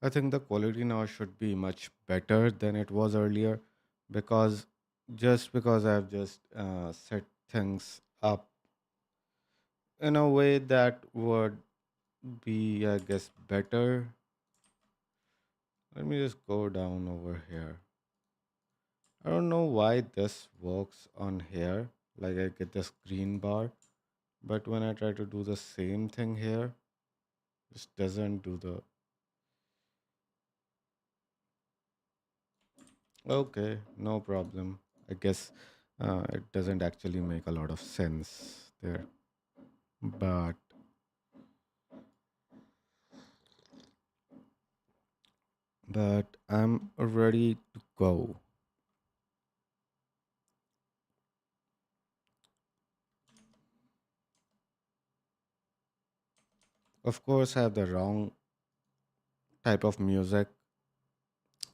I think the quality now should be much better than it was earlier because just because I've just set things up in a way that would be, I guess, better. Let me just go down over here. I don't know why this works on here. Like I get this green bar, but when I try to do the same thing here, this doesn't do the. Okay, no problem. I guess it doesn't actually make a lot of sense there. But I'm ready to go. Of course, I have the wrong type of music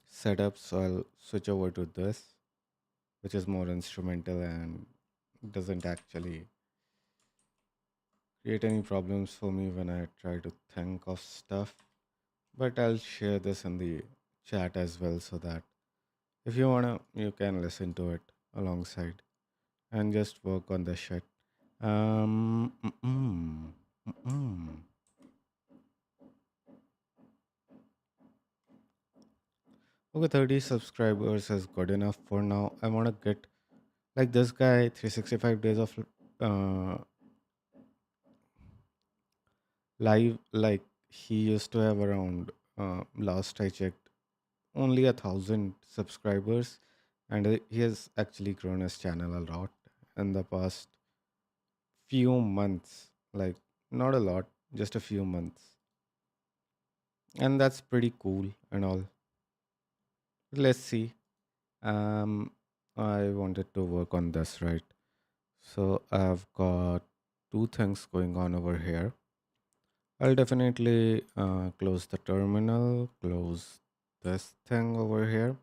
set up, so I'll switch over to this, which is more instrumental and doesn't actually create any problems for me when I try to think of stuff. But I'll share this in the chat as well so that if you wanna, you can listen to it alongside and just work on the shit. Um, mm-mm, mm-mm. Okay, 30 subscribers is good enough for now. I want to get like this guy 365 days of uh, live. Like he used to have around, last I checked, only 1,000 subscribers, and he has actually grown his channel a lot in the past few months. Like not a lot, just a few months, and that's pretty cool and all. Let's see. Um, I wanted to work on this, right? So I've got two things going on over here. I'll definitely close the terminal, close this thing over here,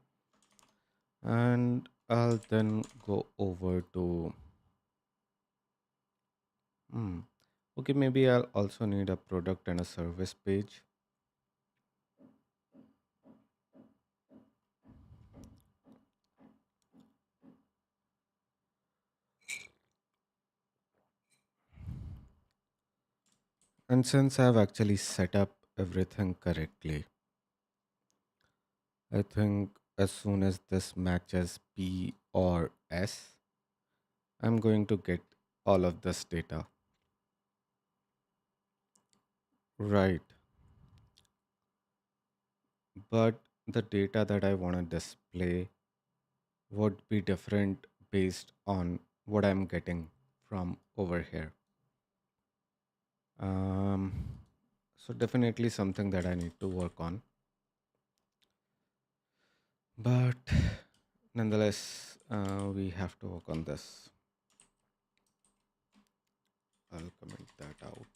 and I'll then go over to. Hmm. Okay, maybe I'll also need a product and a service page. And since I've actually set up everything correctly, I think as soon as this matches P or S, I'm going to get all of this data. Right. But the data that I want to display would be different based on what I'm getting from over here. Um, so definitely something that I need to work on. But nonetheless, we have to work on this. I'll comment that out.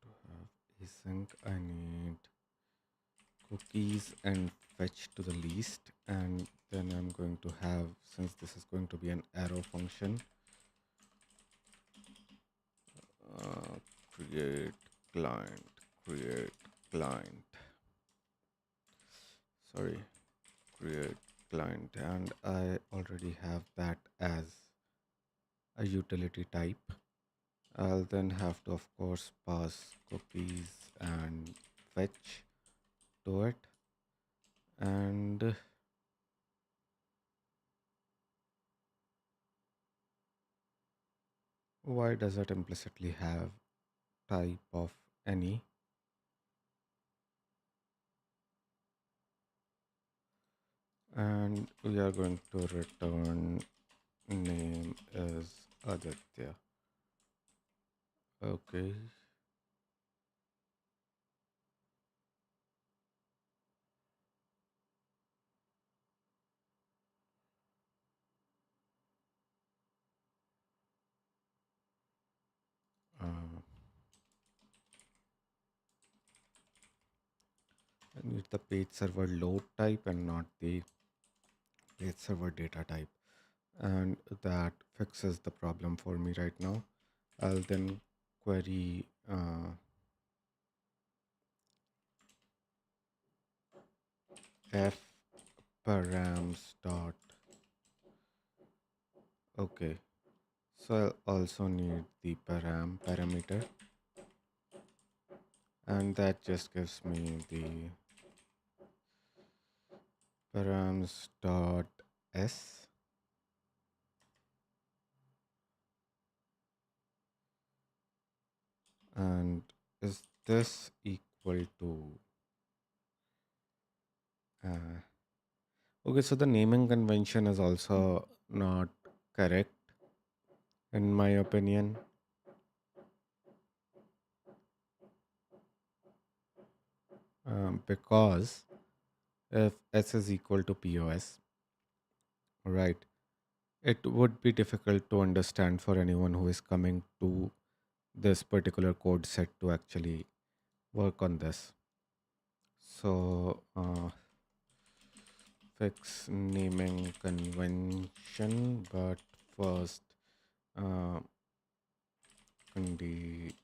To have async, I need cookies and fetch to the least, and then I'm going to have, since this is going to be an arrow function, uh, create client, create client, sorry, create client, and I already have that as a utility type. I'll then have to, of course, pass cookies and fetch to it. And why does it implicitly have type of any? And we are going to return name is Aditya. Okay. I need the page server load type and not the page server data type. And that fixes the problem for me right now. I'll then query f params dot. Okay, so I'll also need the parameter, and that just gives me the params dot s. And is this equal to uh, okay, so the naming convention is also not correct in my opinion, because if s is equal to pos, right, it would be difficult to understand for anyone who is coming to this particular code set to actually work on this. So fix naming convention, but first uh, conditionally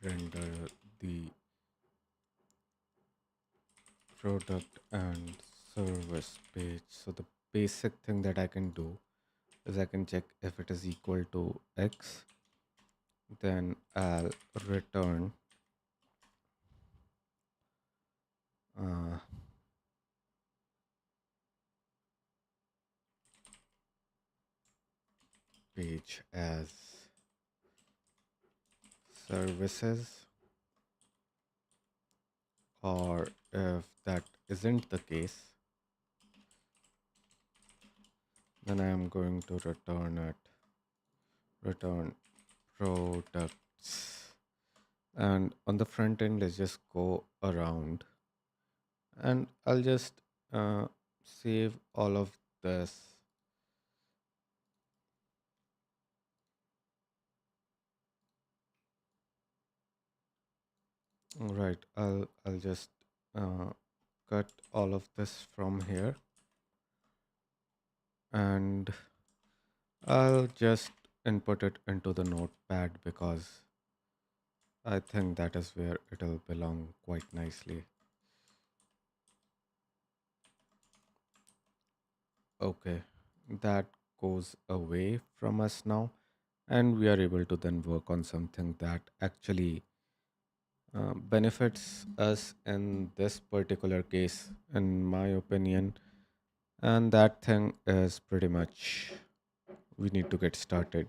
render the product and service page. So the basic thing that I can do is I can check if it is equal to x, then I'll return uh, page as services, or if that isn't the case, then I am going to return products. And on the front end, let's just go around, and I'll just uh, save all of this. Right, I'll just cut all of this from here, and I'll just input it into the notepad because I think that is where it'll belong quite nicely. Okay, that goes away from us now, and we are able to then work on something that actually benefits us in this particular case, in my opinion. And that thing is pretty much we need to get started.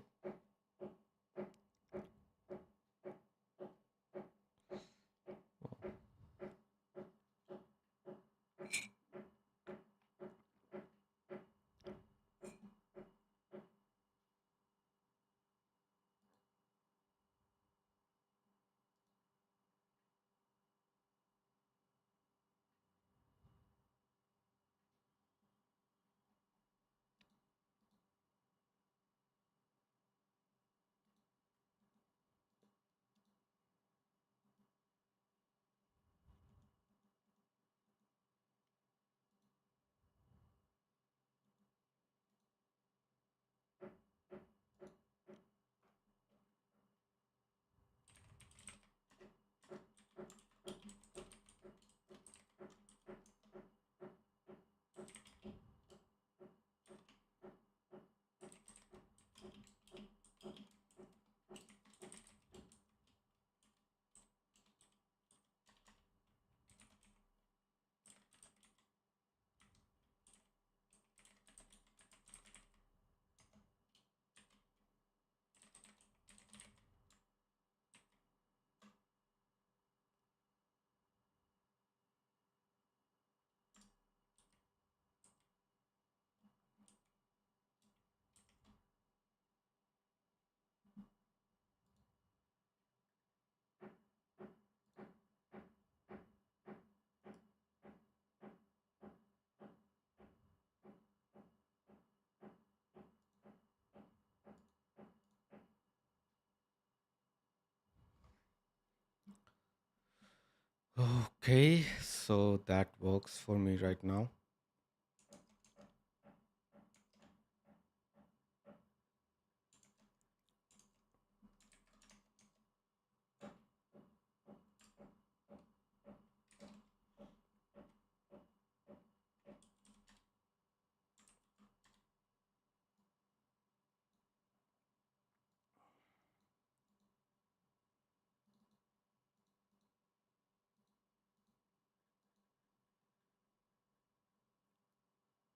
Okay, so that works for me right now.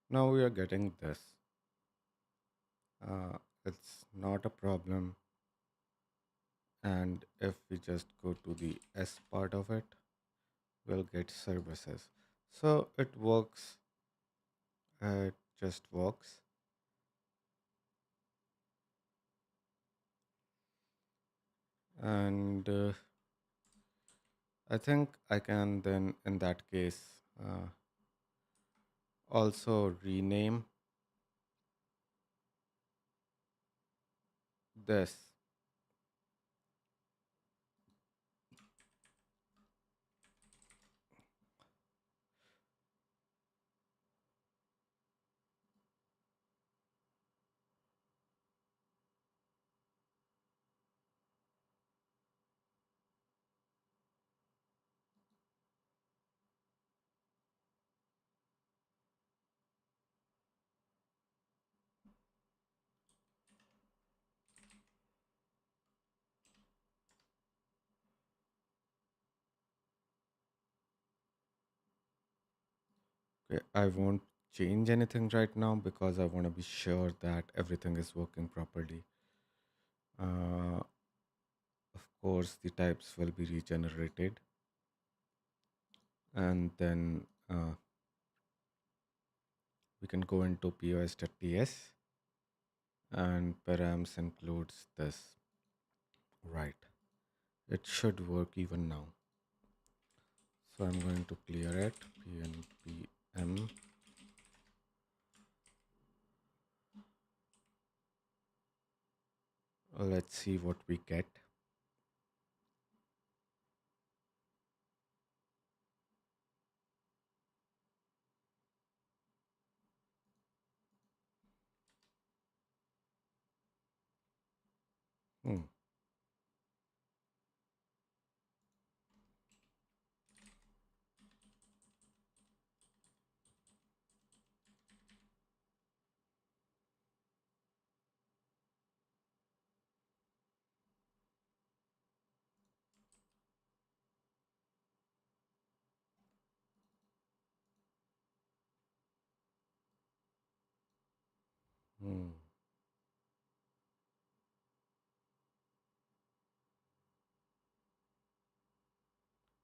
Now we are getting this. It's not a problem. And if we just go to the S part of it, we'll get services. So it works, it just works. And I think I can then, in that case, also rename this. Okay, I won't change anything right now because I want to be sure that everything is working properly. Uh, of course, the types will be regenerated, and then we can go into pos.ts, and params includes this. Right, it should work even now. So I'm going to clear it, pnpm. Let's see what we get. Hmm. Hmm.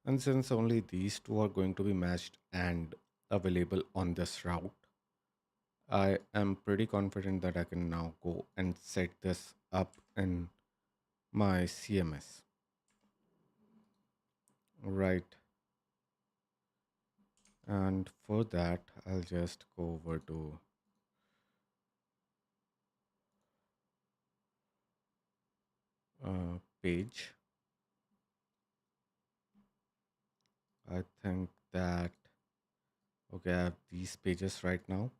And since only these two are going to be matched and available on this route, I am pretty confident that I can now go and set this up in my CMS. Right. And for that, I'll just go over to page. I think that, okay, I have these pages right now.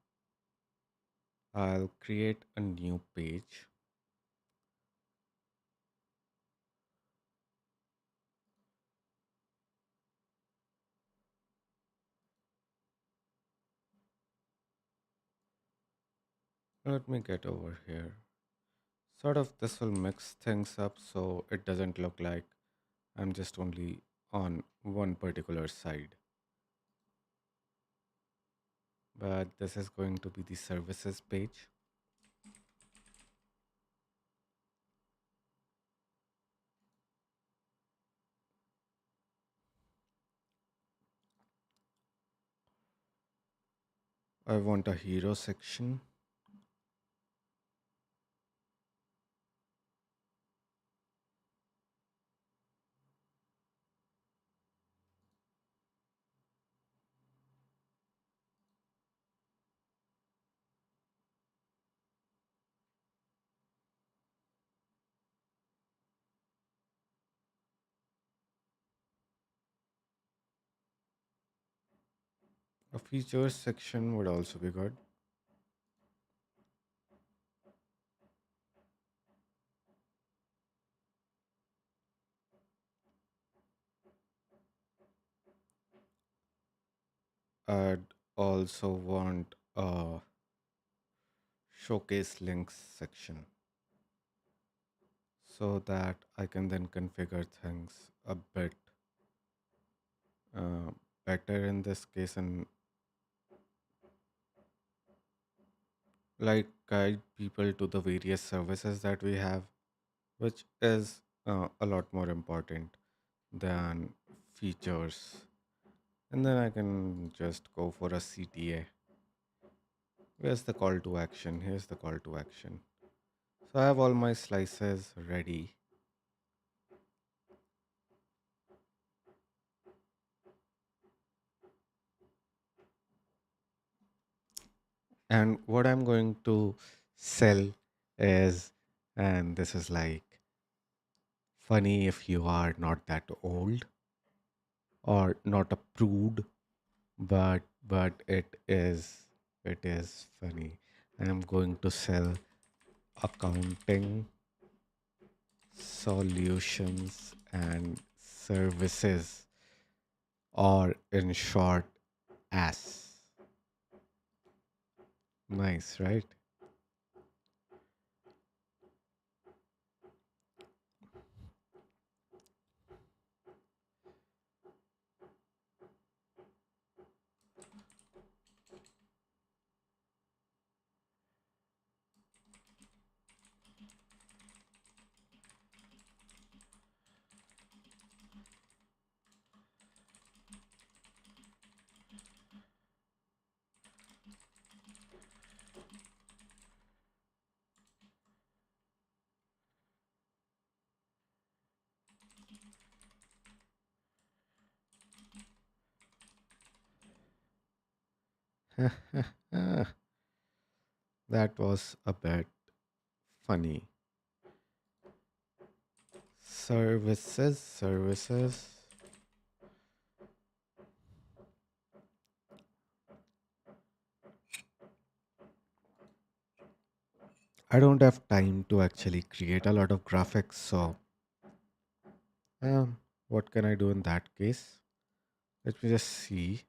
I'll create a new page. Let me get over here. Sort of, this will mix things up so it doesn't look like I'm just only on one particular side. But this is going to be the services page. I want a hero section. A features section would also be good. I'd also want a showcase links section so that I can then configure things a bit uh, better in this case and like guide people to the various services that we have, which is a lot more important than features. And then I can just go for a CTA. Where's the call to action? Here's the call to action. So I have all my slices ready. And what I'm going to sell is, and this is like funny if you are not that old or not a prude, but it is funny. I'm going to sell accounting solutions and services, or in short, AS. Nice, right? That was a bit funny. Services. I don't have time to actually create a lot of graphics, so what can I do in that case? Let me just see.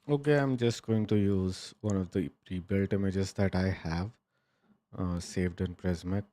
Okay, I'm just going to use one of the pre-built images that I have saved in Prismic.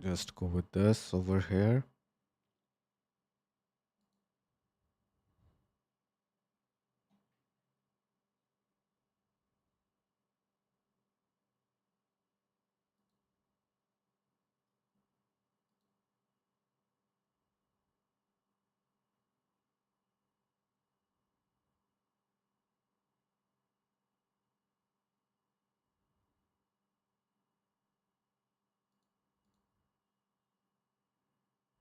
Just go with this over here.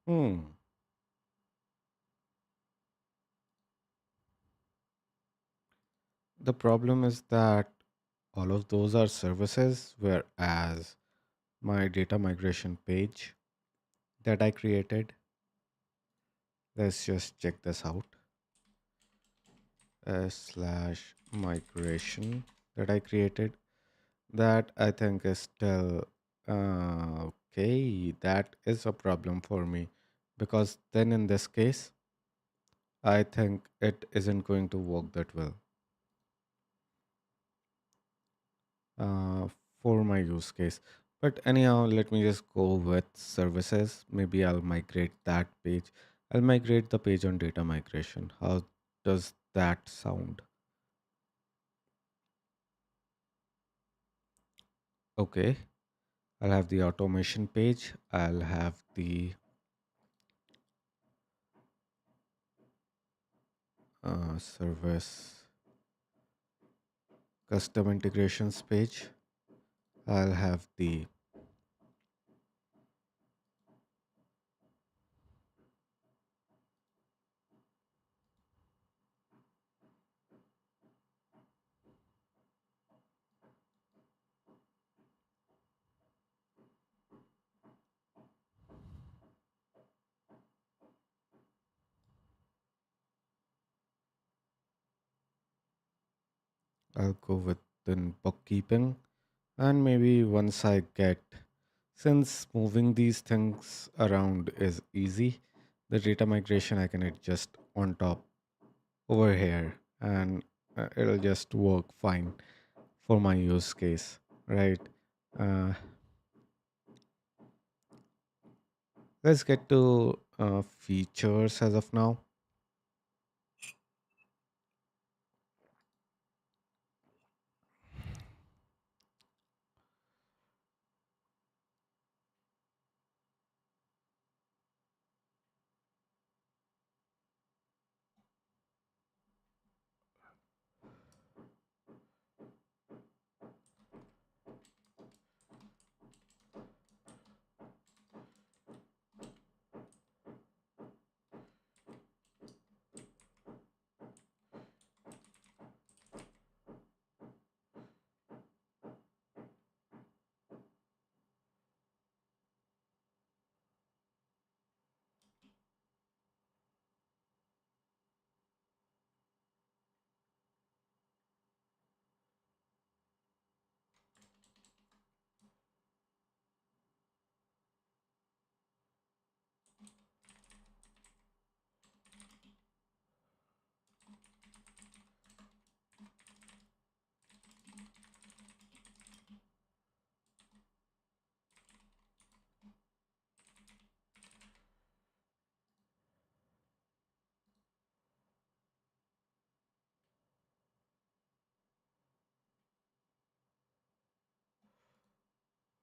Hmm. The problem is that all of those are services, whereas my data migration page that I created, let's just check this out, slash migration that I created, that I think is still okay. That is a problem for me because then in this case, I think it isn't going to work that well uh, for my use case. But anyhow, let me just go with services. Maybe I'll migrate that page. I'll migrate the page on data migration. How does that sound? Okay, I'll have the automation page. I'll have the service custom integrations page. I'll have the I'll go with the bookkeeping. And maybe once I get, since moving these things around is easy, the data migration I can adjust on top over here, and it'll just work fine for my use case, right? Uh, let's get to features as of now.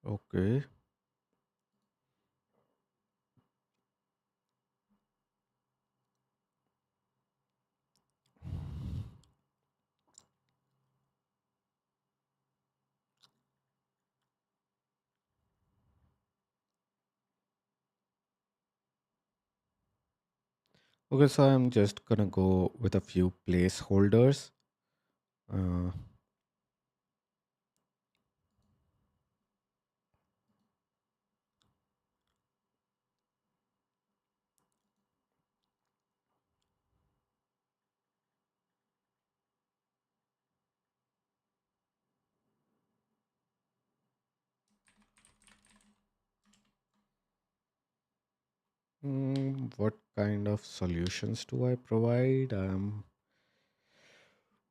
Okay. Okay, so I'm just gonna go with a few placeholders. Uh, what kind of solutions do I provide?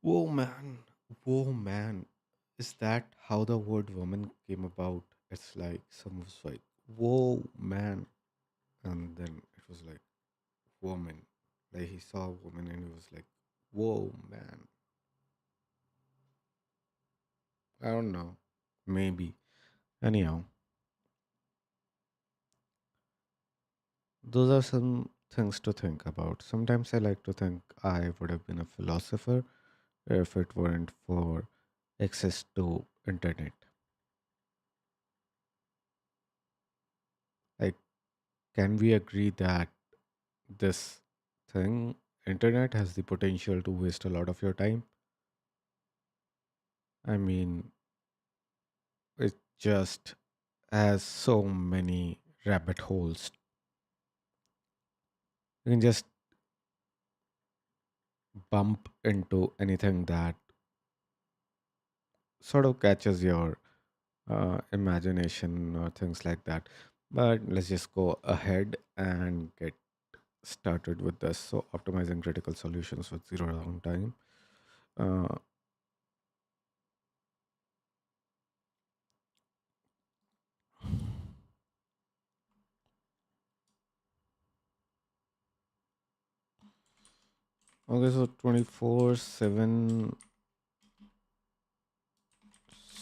Whoa, man. Whoa, man. Is that how the word woman came about? It's like someone's like, whoa, man. And then it was like, woman. Like he saw a woman and he was like, whoa, man. I don't know. Maybe. Anyhow, those are some things to think about. Sometimes I like to think I would have been a philosopher if it weren't for access to internet. Like, can we agree that this thing, internet, has the potential to waste a lot of your time? I mean, it just has so many rabbit holes. You can just bump into anything that sort of catches your imagination or things like that. But let's just go ahead and get started with this. So, optimizing critical solutions with zero downtime. Uh, okay, so 24/7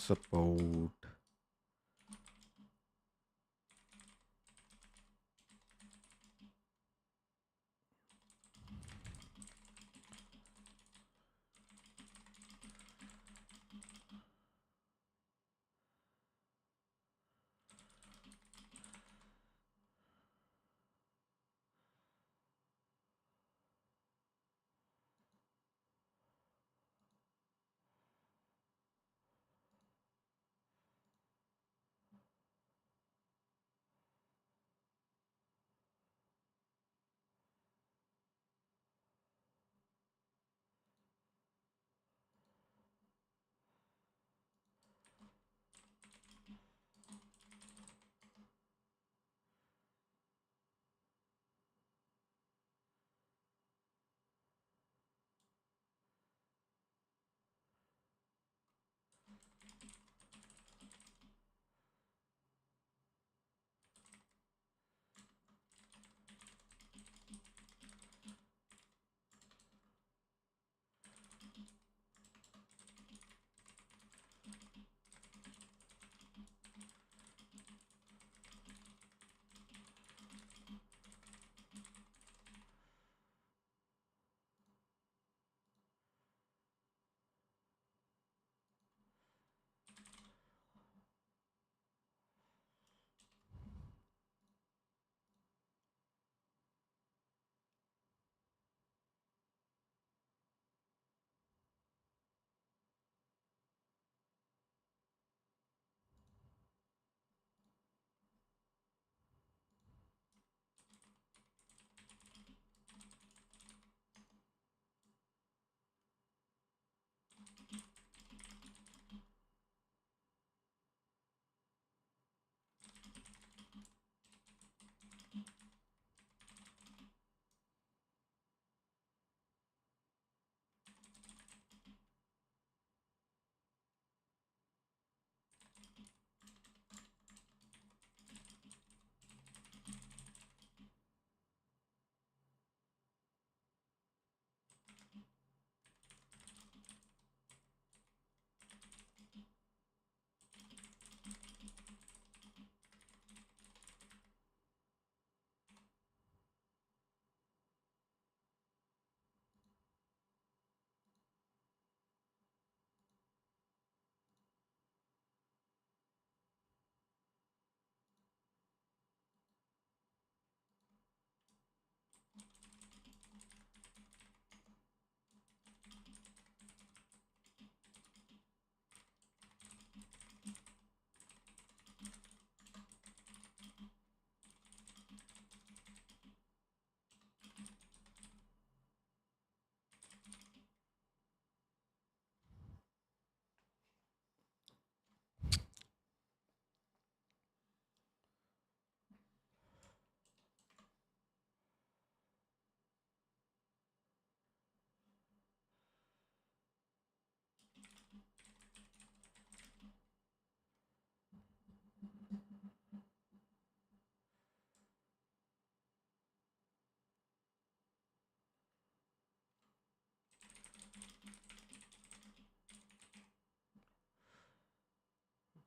support.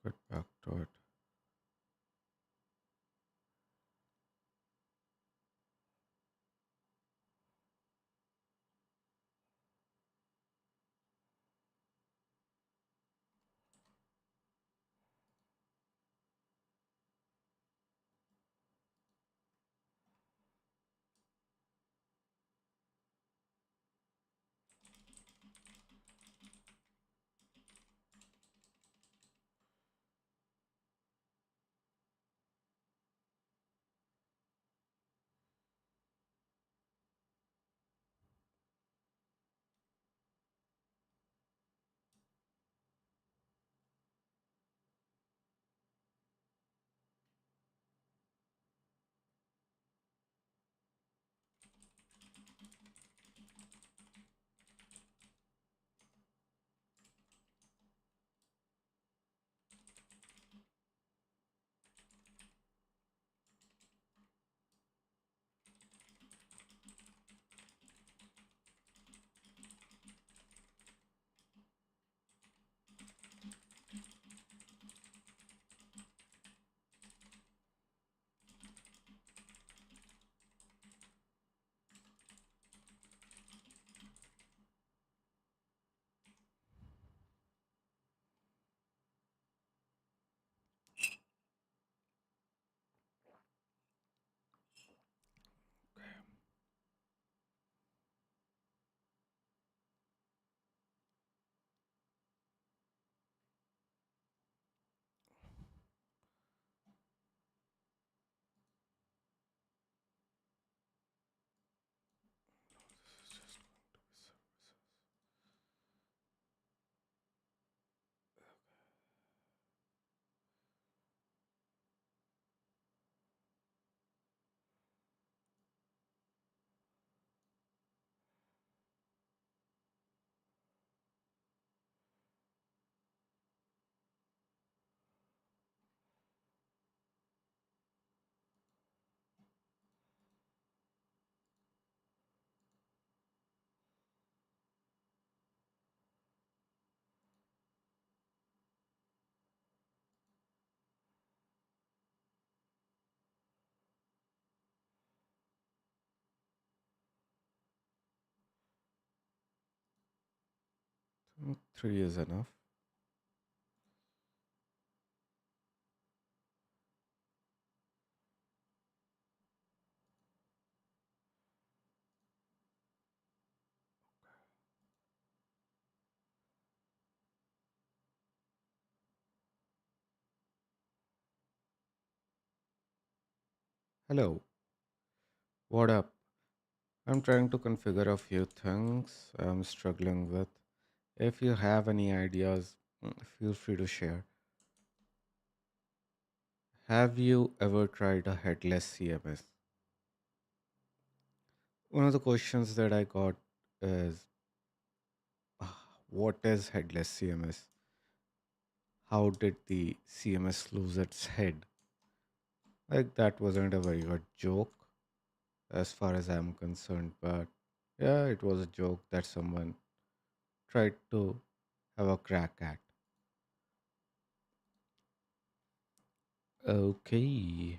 Get back to it. Three is enough. Hello, what up? I'm trying to configure a few things I'm struggling with. If you have any ideas, feel free to share. Have you ever tried a headless CMS? One of the questions that I got is, what is headless CMS? How did the CMS lose its head? Like, that wasn't a very good joke as far as I'm concerned, but yeah, it was a joke that someone tried to have a crack at. Okay,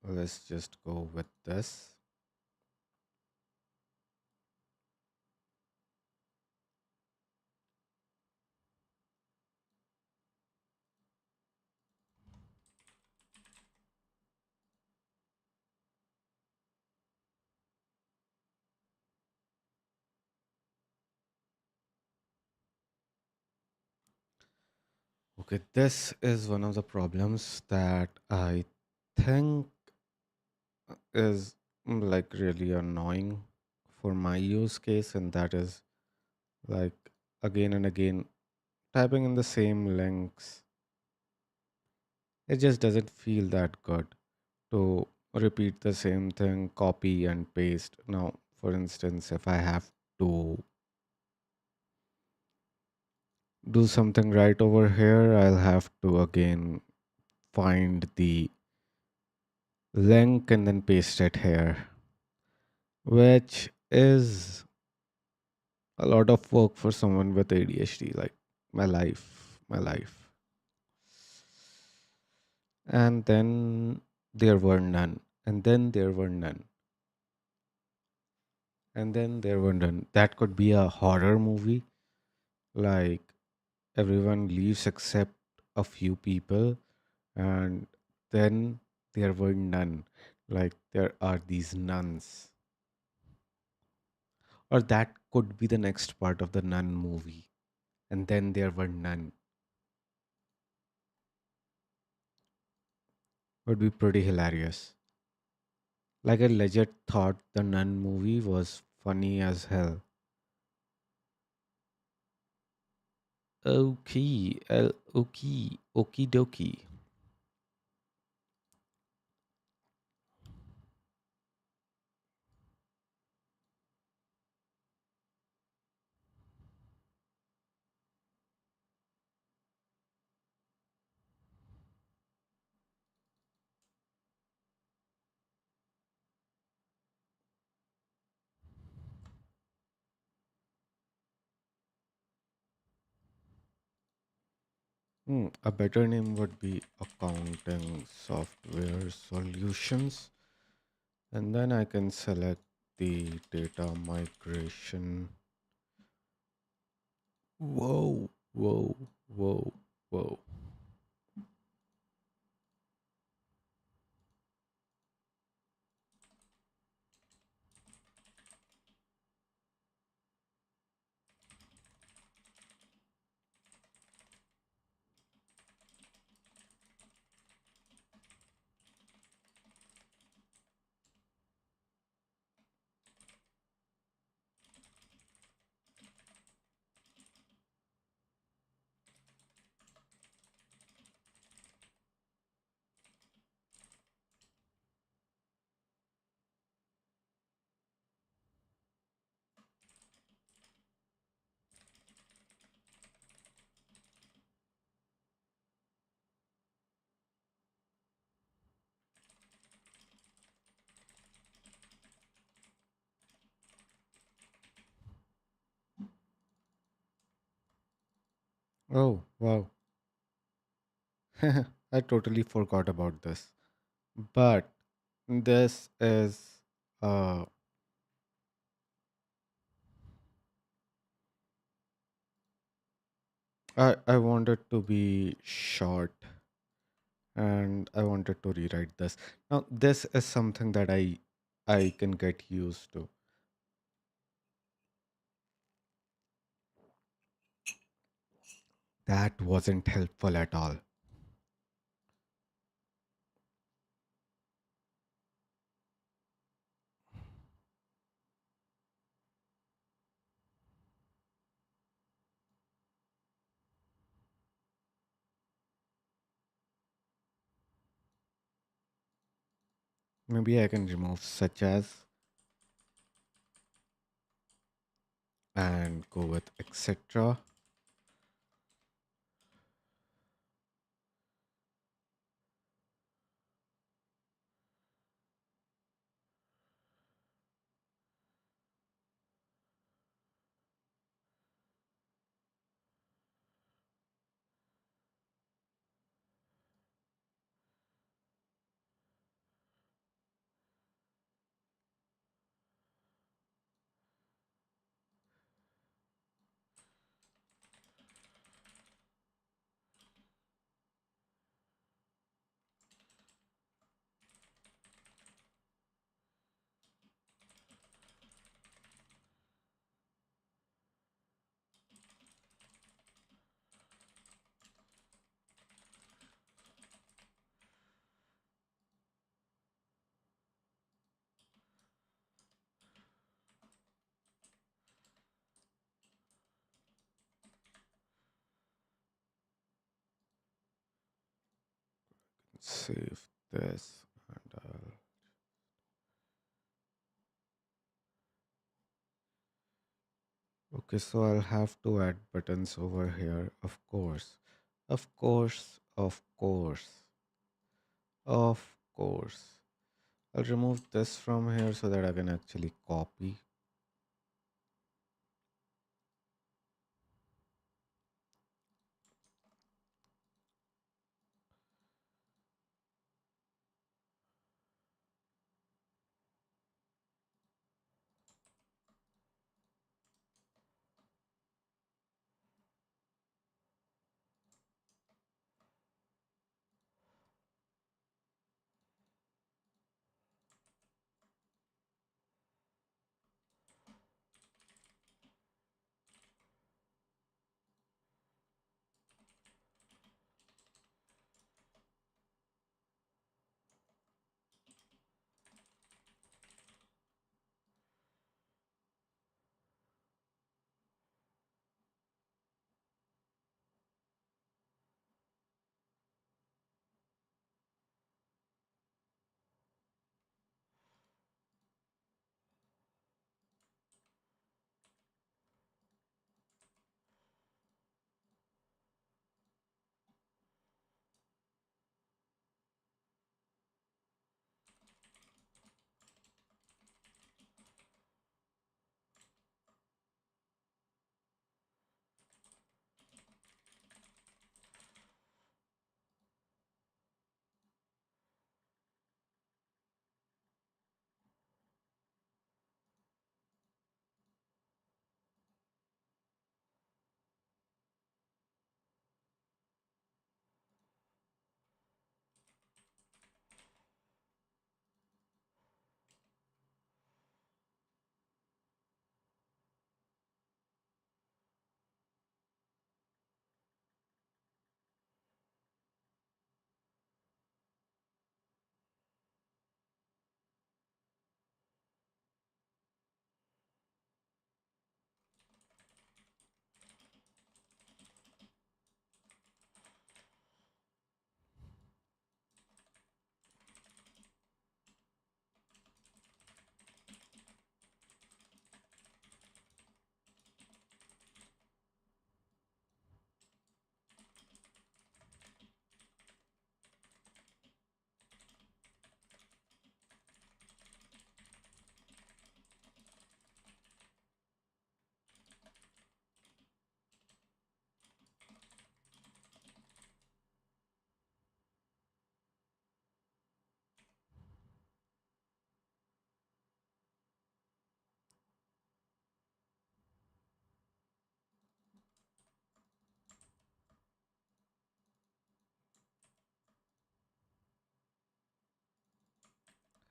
let's just go with this. Okay, this is one of the problems that I think is like really annoying for my use case, and that is like again and again typing in the same links. It just doesn't feel that good to repeat the same thing, copy and paste. Now, for instance, if I have to do something right over here, I'll have to again find the link and then paste it here, which is A lot of work for someone with ADHD, like my life. And then there were none. And then there were none. And then there were none. That could be a horror movie. Like everyone leaves except a few people. And then there were none. Like there are these nuns. Or that could be the next part of the nun movie. And then there were none. Would be pretty hilarious. Like I legit thought the nun movie was funny as hell. Okay, okay, okie dokie. A better name would be Accounting Software Solutions. And then I can select the data migration. Whoa, whoa, whoa, whoa. Oh, wow. I totally forgot about this. But this is, uh, I wanted to be short and I wanted to rewrite this. Now, this is something that I can get used to. That wasn't helpful at all. Maybe I can remove such as and go with etc. Save this and okay, so I'll have to add buttons over here, of course. Of course, of course, of course. I'll remove this from here so that I can actually copy.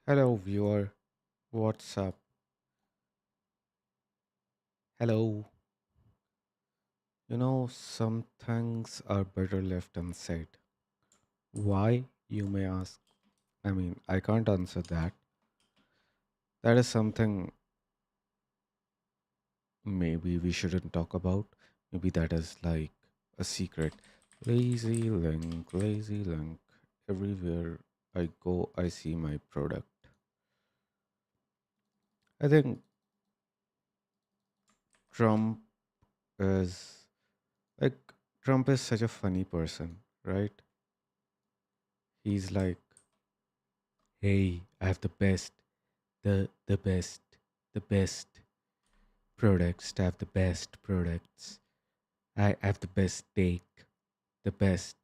Hello, viewer. What's up? Hello. Some things are better left unsaid. Why, you may ask? I mean, I can't answer that. That is something maybe we shouldn't talk about. Maybe that is like a secret. Lazy link, lazy link. Everywhere I go, I see my product. I think Trump is like, Trump is such a funny person, right? He's like, hey, I have the best, the best, the best products. I have the best products. I have the best take, the best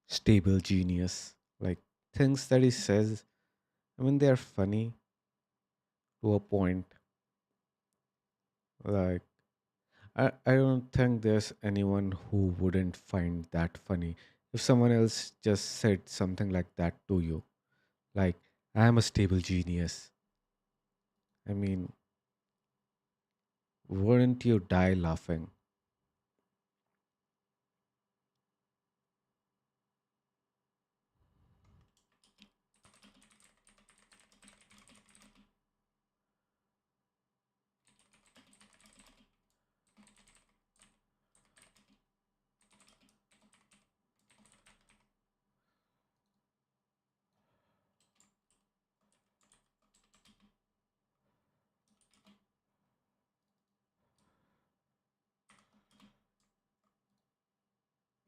stable genius. Like things that he says, I mean, they're funny to a point. Like I don't think there's anyone who wouldn't find that funny if someone else just said something like that to you. Like, I am a stable genius. I mean, wouldn't you die laughing?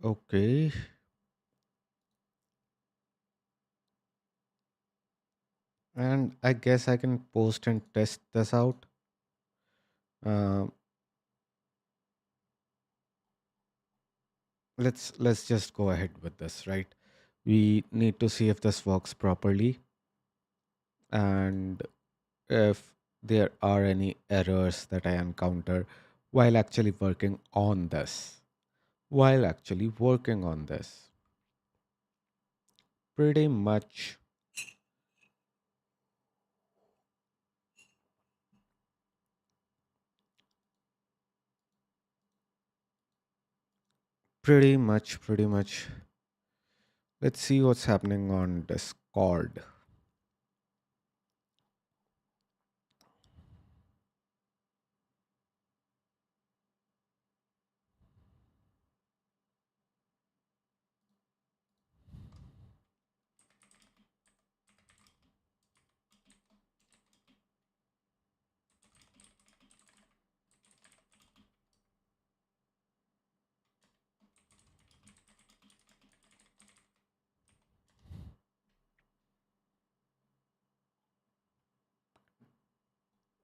Okay. And I guess I can post and test this out. Um, let's just go ahead with this, right? We need to see if this works properly and if there are any errors that I encounter while actually working on this. While actually working on this, pretty much, pretty much. Let's see what's happening on Discord.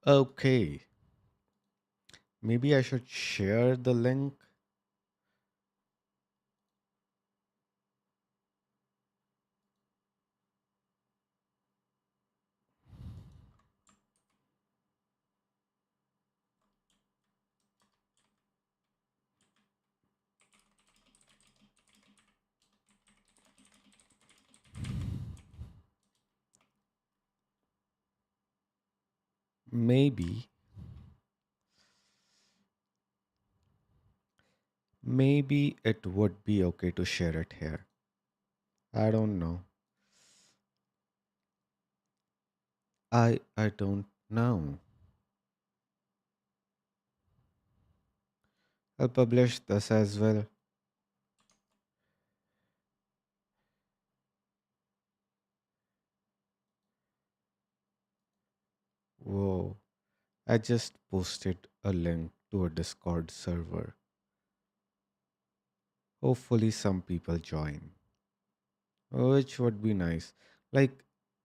Okay, maybe I should share the link. Maybe, maybe it would be okay to share it here. I don't know. I don't know. I'll publish this as well. Whoa. I just posted a link to a Discord server. Hopefully some people join. Which would be nice. Like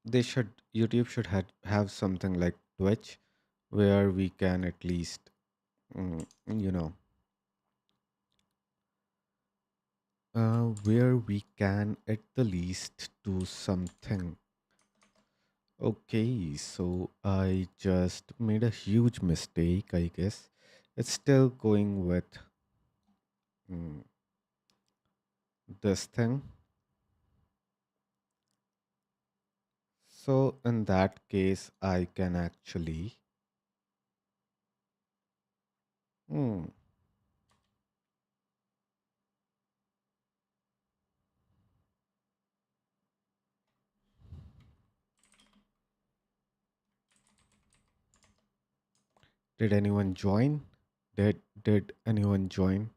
YouTube should have something like Twitch where we can at least mm, you know where we can at the least do something. Okay, so I just made a huge mistake, I guess. It's still going with mm, this thing. So in that case, I can actually. Hmm. Did anyone join? Did anyone join?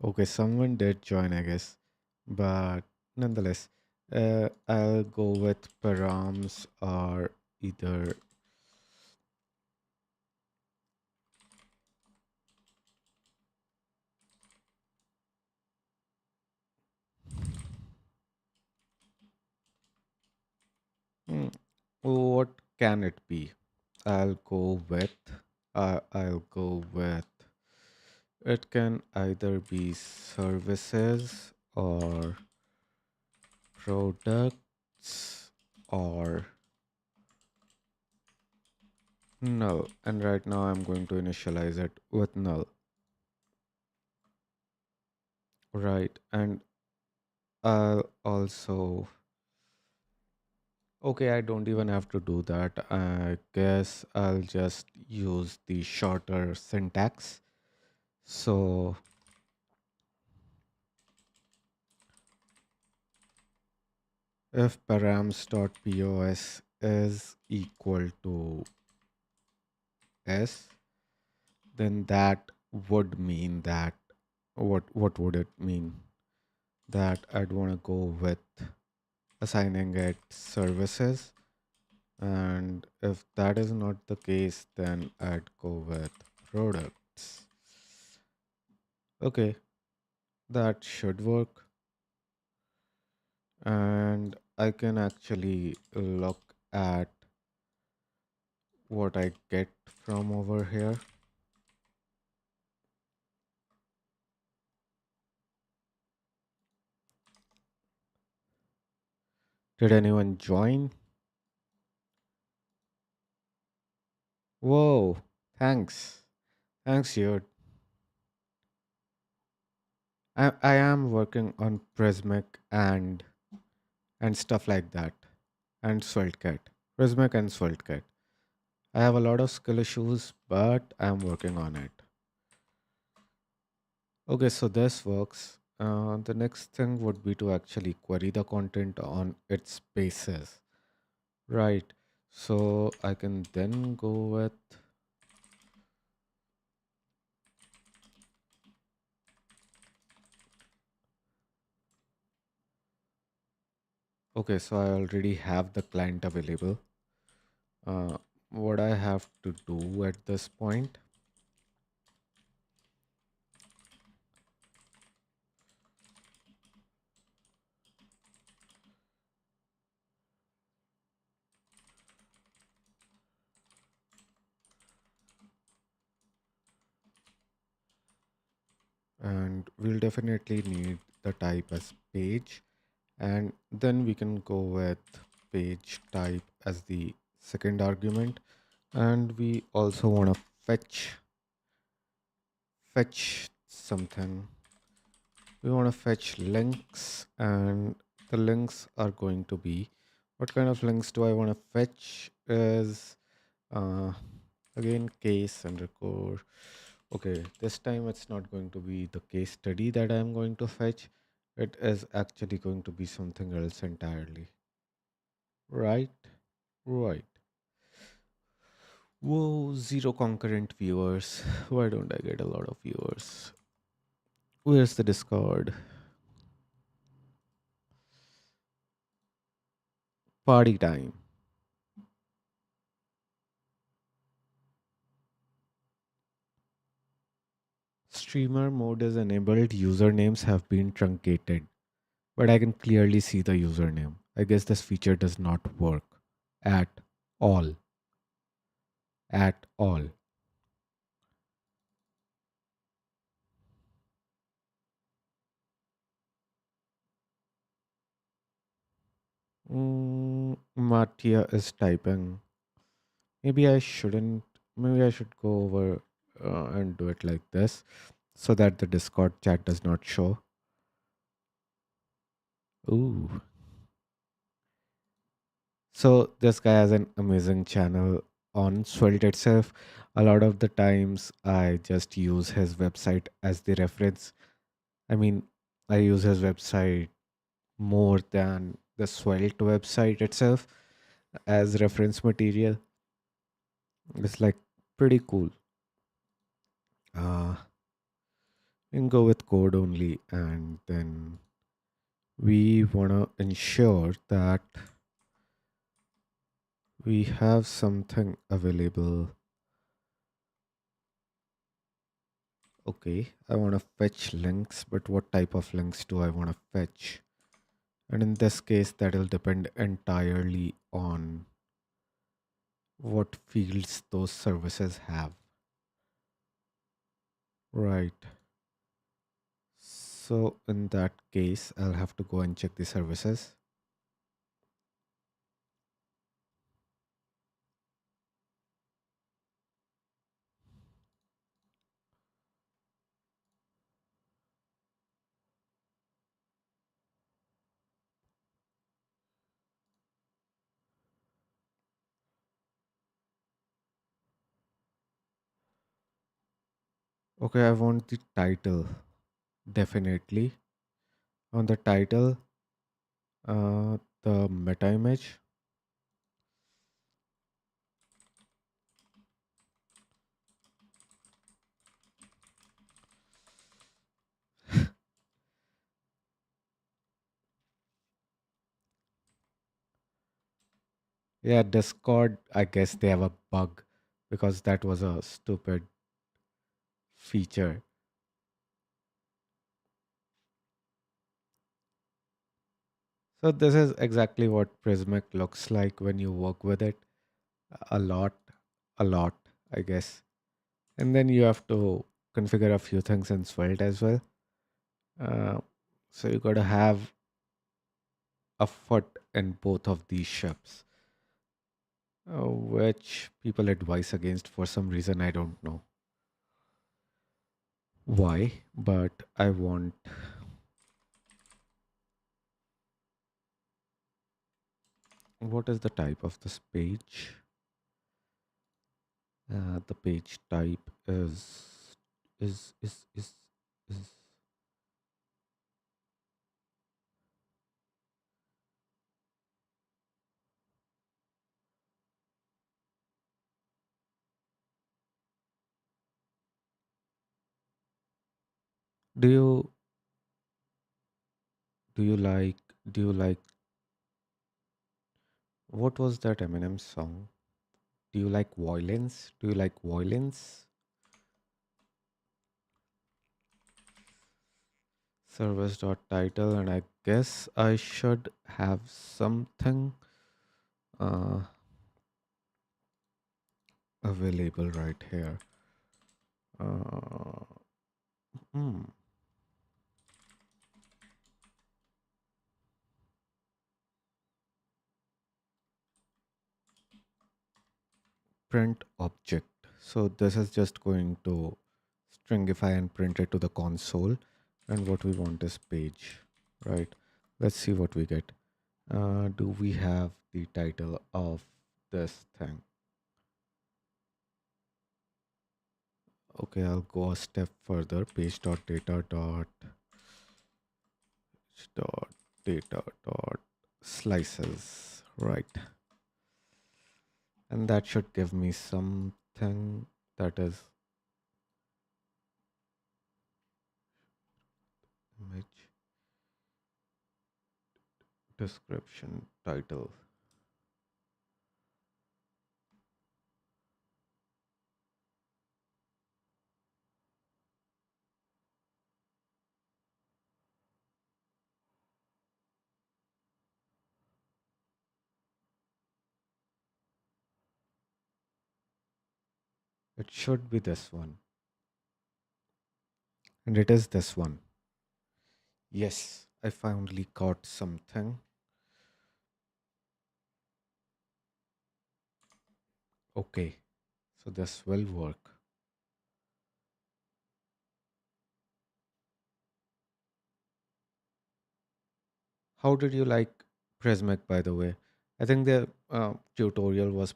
Okay, someone did join, I guess. But nonetheless, I'll go with params or either. Hmm, what can it be? I'll go with. I'll go with. It can either be services or products or null. And right now I'm going to initialize it with null. Right. And I'll also. Okay, I don't even have to do that. I guess I'll just use the shorter syntax. So if params.pos is equal to s, then that would mean that what would it mean? That I'd want to go with assigning it services. And if that is not the case, then I'd go with products. Okay, that should work. And I can actually look at what I get from over here. Did anyone join? Whoa, thanks. Thanks, you. I am working on Prismic and stuff like that. And SvelteKit. Prismic and SvelteKit. I have a lot of skill issues, but I'm working on it. Okay, so this works. The next thing would be to actually query the content on its basis. Right. So I can then go with. Okay, so I already have the client available. What I have to do at this point. And we'll definitely need the type as page. And then we can go with page type as the second argument. And we also want to fetch something. We want to fetch links, and the links are going to be, what kind of links do I want to fetch is uh, again case underscore. Okay, this time it's not going to be the case study that I'm going to fetch. It is actually going to be something else entirely. Right? Right. Whoa, zero concurrent viewers. Why don't I get a lot of viewers? Where's the Discord? Party time. Streamer mode is enabled. Usernames have been truncated, but I can clearly see the username. I guess this feature does not work at all. At all. Mattia is typing. Maybe I shouldn't. Maybe I should go over and do it like this so that the Discord chat does not show. Ooh. So this guy has an amazing channel on Svelte itself. A lot of the times I just use his website as the reference. I mean, I use his website more than the Svelte website itself as reference material. It's like pretty cool. You can go with code only, and then we want to ensure that we have something available. Okay, I want to fetch links, but what type of links do I want to fetch? And in this case, that'll depend entirely on what fields those services have. Right. So in that case, I'll have to go and check the services. Okay, I want the title, definitely. On the title, the meta image. Yeah, Discord, I guess they have a bug because that was a stupid feature. So this is exactly what Prismic looks like when you work with it a lot, a lot, I guess. And then you have to configure a few things in Svelte as well. Uh, so you got to have a foot in both of these ships, which people advise against for some reason. I don't know why, but I want. What is the type of this page? The page type is. Do you do you like do you like what was that Eminem song? Do you like violence? Do you like violence? Service dot title, and I guess I should have something uh, available right here. Uh, hmm, Print object. So this is just going to stringify and print it to the console. And what we want is page, right? Let's see what we get. Do we have the title of this thing? Okay, I'll go a step further. Page.data dot slices, right? And that should give me something that is image description title. It should be this one, and it is this one. Yes, I finally got something. Okay, so this will work. How did you like Prismic, by the way? I think the tutorial was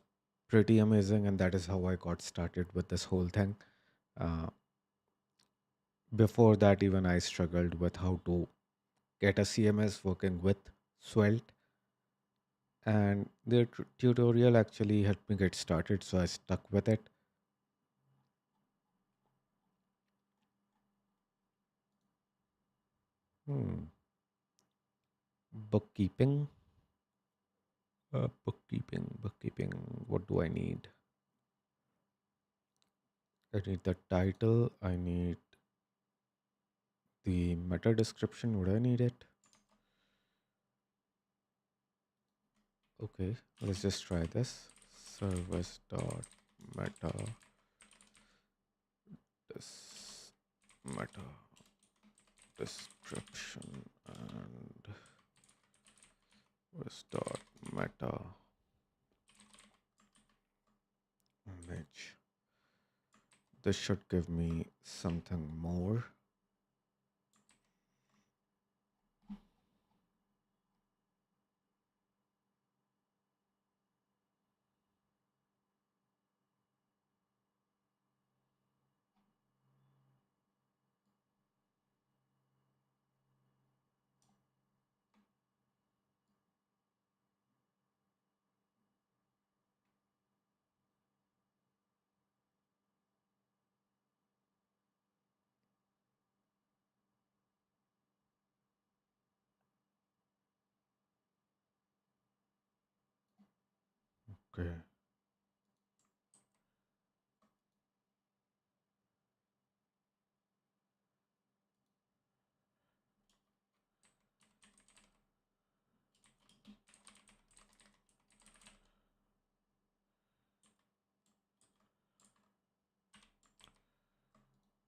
pretty amazing, and that is how I got started with this whole thing. Uh, Before that, even I struggled with how to get a CMS working with Svelte, and the tutorial actually helped me get started, so I stuck with it. Hmm. Bookkeeping, bookkeeping. What do I need? I need the title. I need the meta description. Would I need it? Okay, let's just try this. Service dot meta this meta description and service dot meta image. This should give me something more. Okay.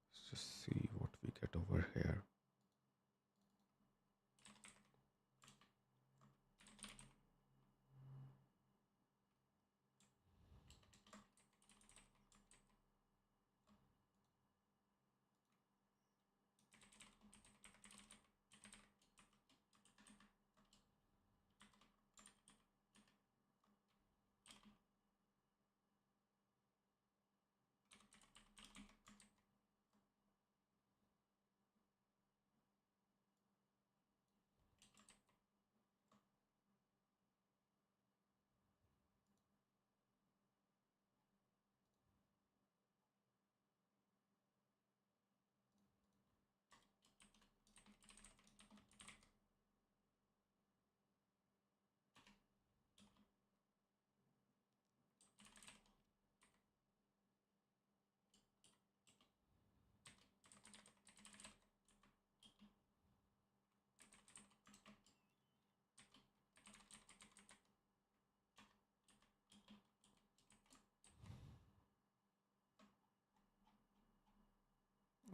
Let's just see what we get over here.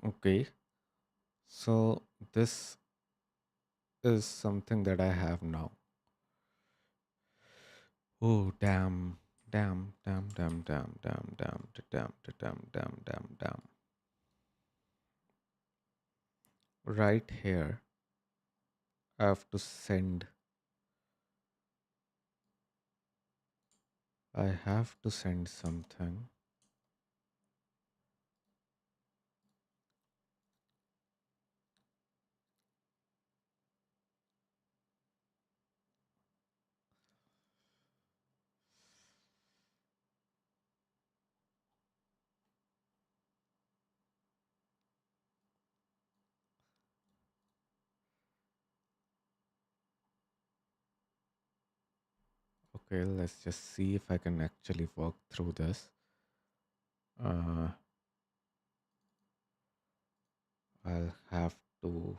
Okay, so this is something that I have now. Oh, damn, damn. Right here, I have to send, I have to send something. Okay, let's just see if I can actually work through this. Uh, I'll have to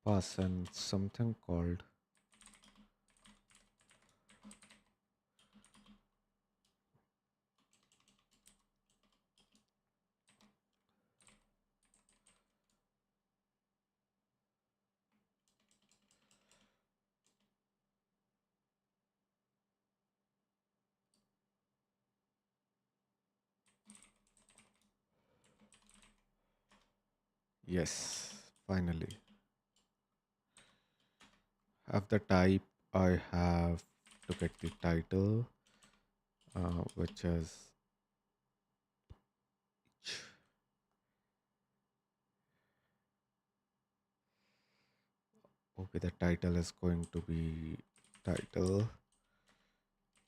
pass in something called Yes, finally. Have the type, I have to get the title, which is okay. The title is going to be title.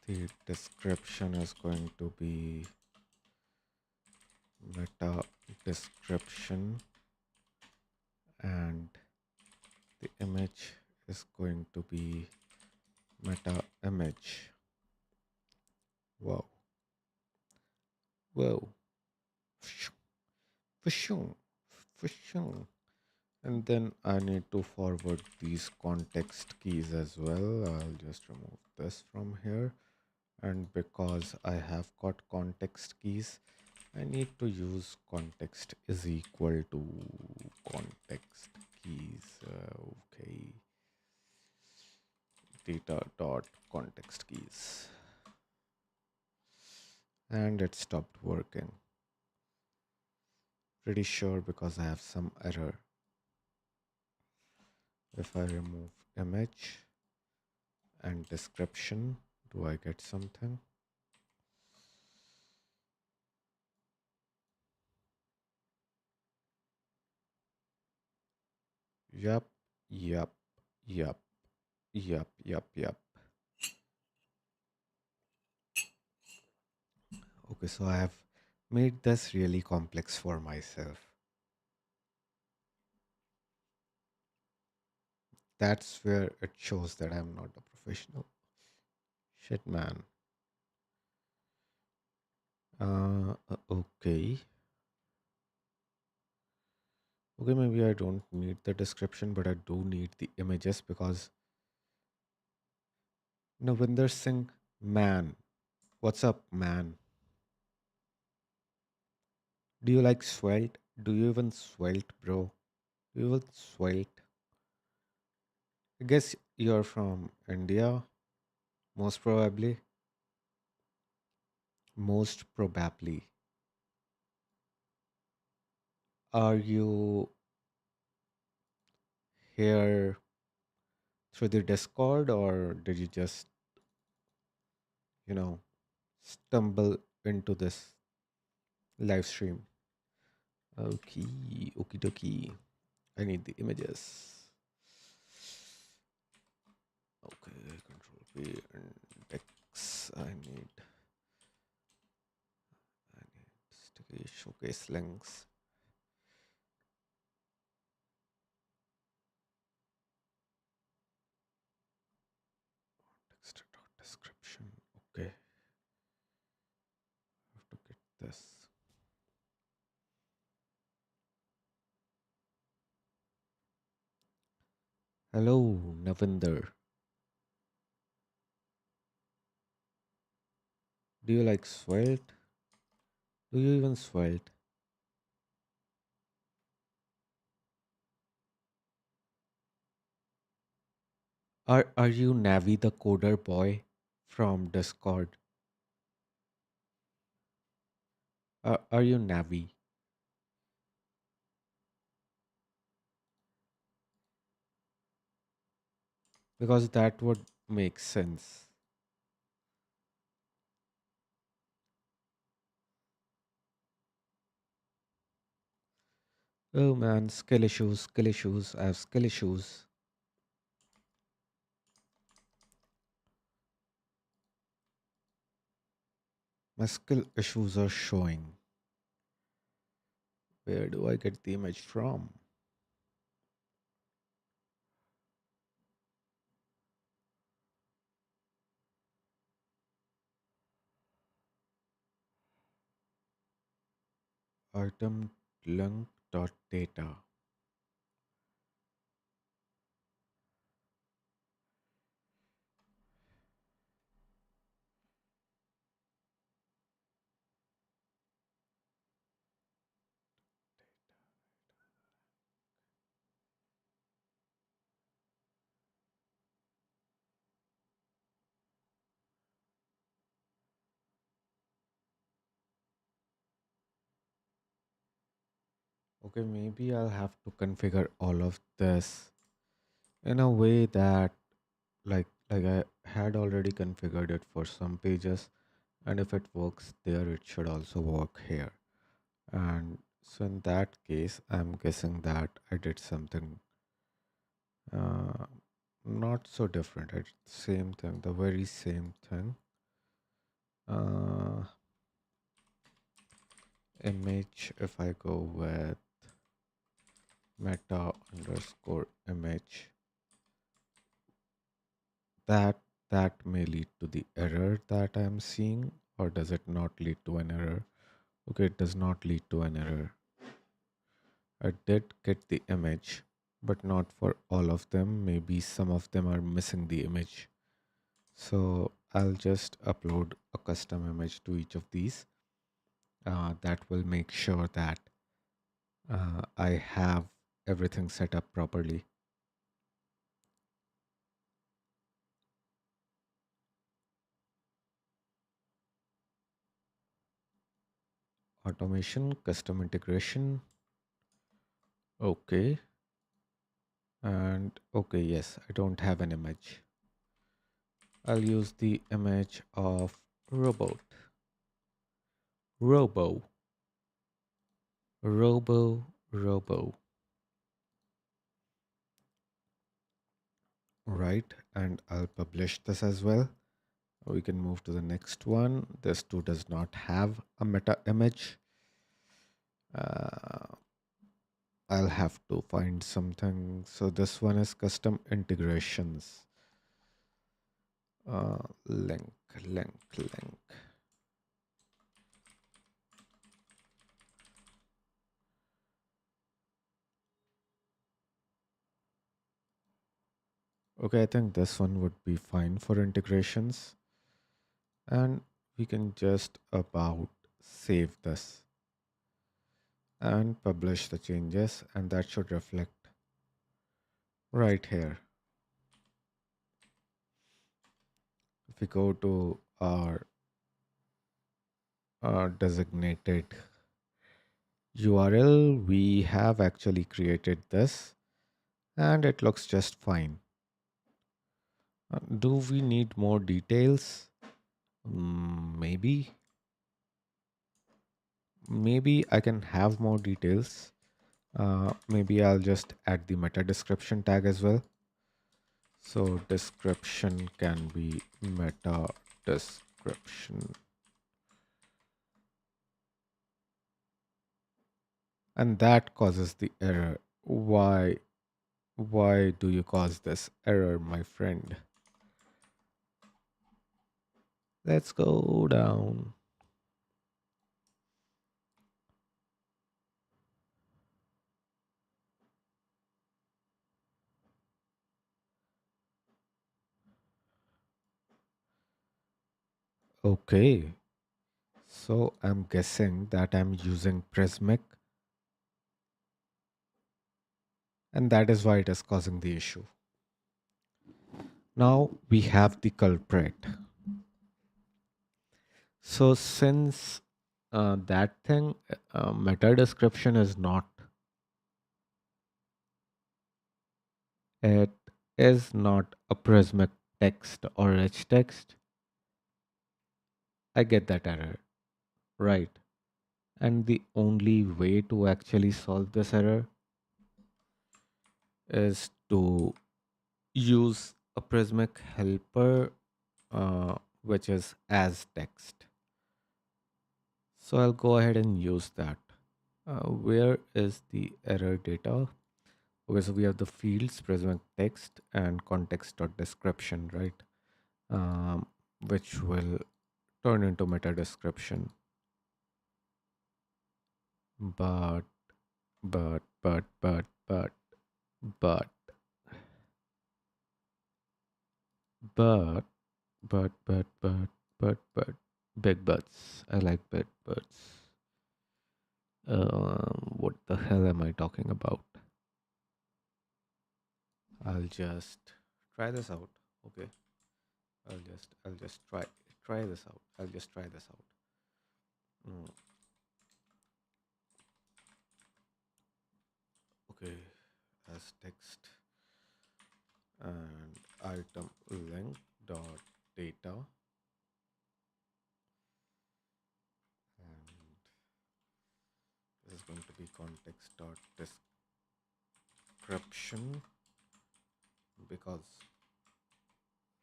The description is going to be meta description, and the image is going to be meta image. Wow, whoa, Pshoo, pshoo. And then I need to forward these context keys as well. I'll just remove this from here. And because I have got context keys, I need to use context is equal to context keys. Okay. Data dot context keys. And it stopped working. Pretty sure because I have some error. If I remove image and description, do I get something? Yup, yup, yup, yup, yup, yup. Okay, so I have made this really complex for myself. That's where it shows that I'm not a professional. Shit, man. Okay. Okay, maybe I don't need the description, but I do need the images because Navinder Singh, man. What's up, man? Do you like Svelte? Do you even Svelte, bro? Do you even Svelte? I guess you're from India, most probably. Most probably. Are you here through the Discord or did you just, you know, stumble into this live stream? Okay, okie dokie. I need the images. Okay, control P index. I need sticky showcase links. Text dot description. Okay, have to get this. Hello, Navinder. Do you like Svelte? Do you even Svelte? Are you Navi the coder boy from Discord? Are you Navi? Because that would make sense. Oh man, skill issues, skill issues. I have skill issues. My skill issues are showing. Where do I get the image from? Item link dot data. Okay, maybe I'll have to configure all of this in a way that like I had already configured it for some pages, and if it works there, it should also work here. And so in that case, I'm guessing that I did something uh, not so different. It's same thing, the very same thing. Uh, Image, if I go with meta underscore image, that that may lead to the error that I'm seeing, or does it not lead to an error? Okay, it does not lead to an error. I did get the image, but not for all of them. Maybe some of them are missing the image. So I'll just upload a custom image to each of these. That will make sure that I have everything set up properly. Automation, custom integration. Okay. And okay, yes, I don't have an image. I'll use the image of robot. Robo. Robo. Right. And I'll publish this as well. We can move to the next one. This too does not have a meta image. Uh, I'll have to find something. So this one is custom integrations. Link, link. Okay, I think this one would be fine for integrations. And we can just about save this and publish the changes, and that should reflect right here. If we go to our designated URL, we have actually created this and it looks just fine. Do we need more details? Maybe. Maybe I can have more details. Maybe I'll just add the meta description tag as well. So description can be meta description. And that causes the error. Why do you cause this error, my friend? Let's go down. Okay. So I'm guessing that I'm using Prismic, and that is why it is causing the issue. Now we have the culprit. So since that thing, meta description is not, it is not a Prismic text or rich text, I get that error, right? And the only way to actually solve this error is to use a Prismic helper, which is as text. So I'll go ahead and use that. Where is the error data? Okay, so we have the fields, Prismic text, and context.description, right? Um, which will turn into meta description. But, but, but, but, but, but, but, but, big buts. I like big buts. What the hell am I talking about? I'll just try this out. Okay. I'll just try this out. I'll just try this out. Mm. Okay, as text and item length dot data, and this is going to be context dot description because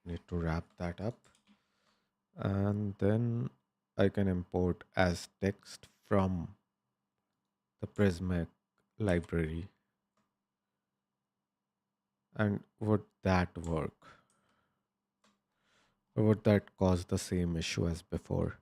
I need to wrap that up, and then I can import as text from the Prismic library. And would that work? Or would that cause the same issue as before?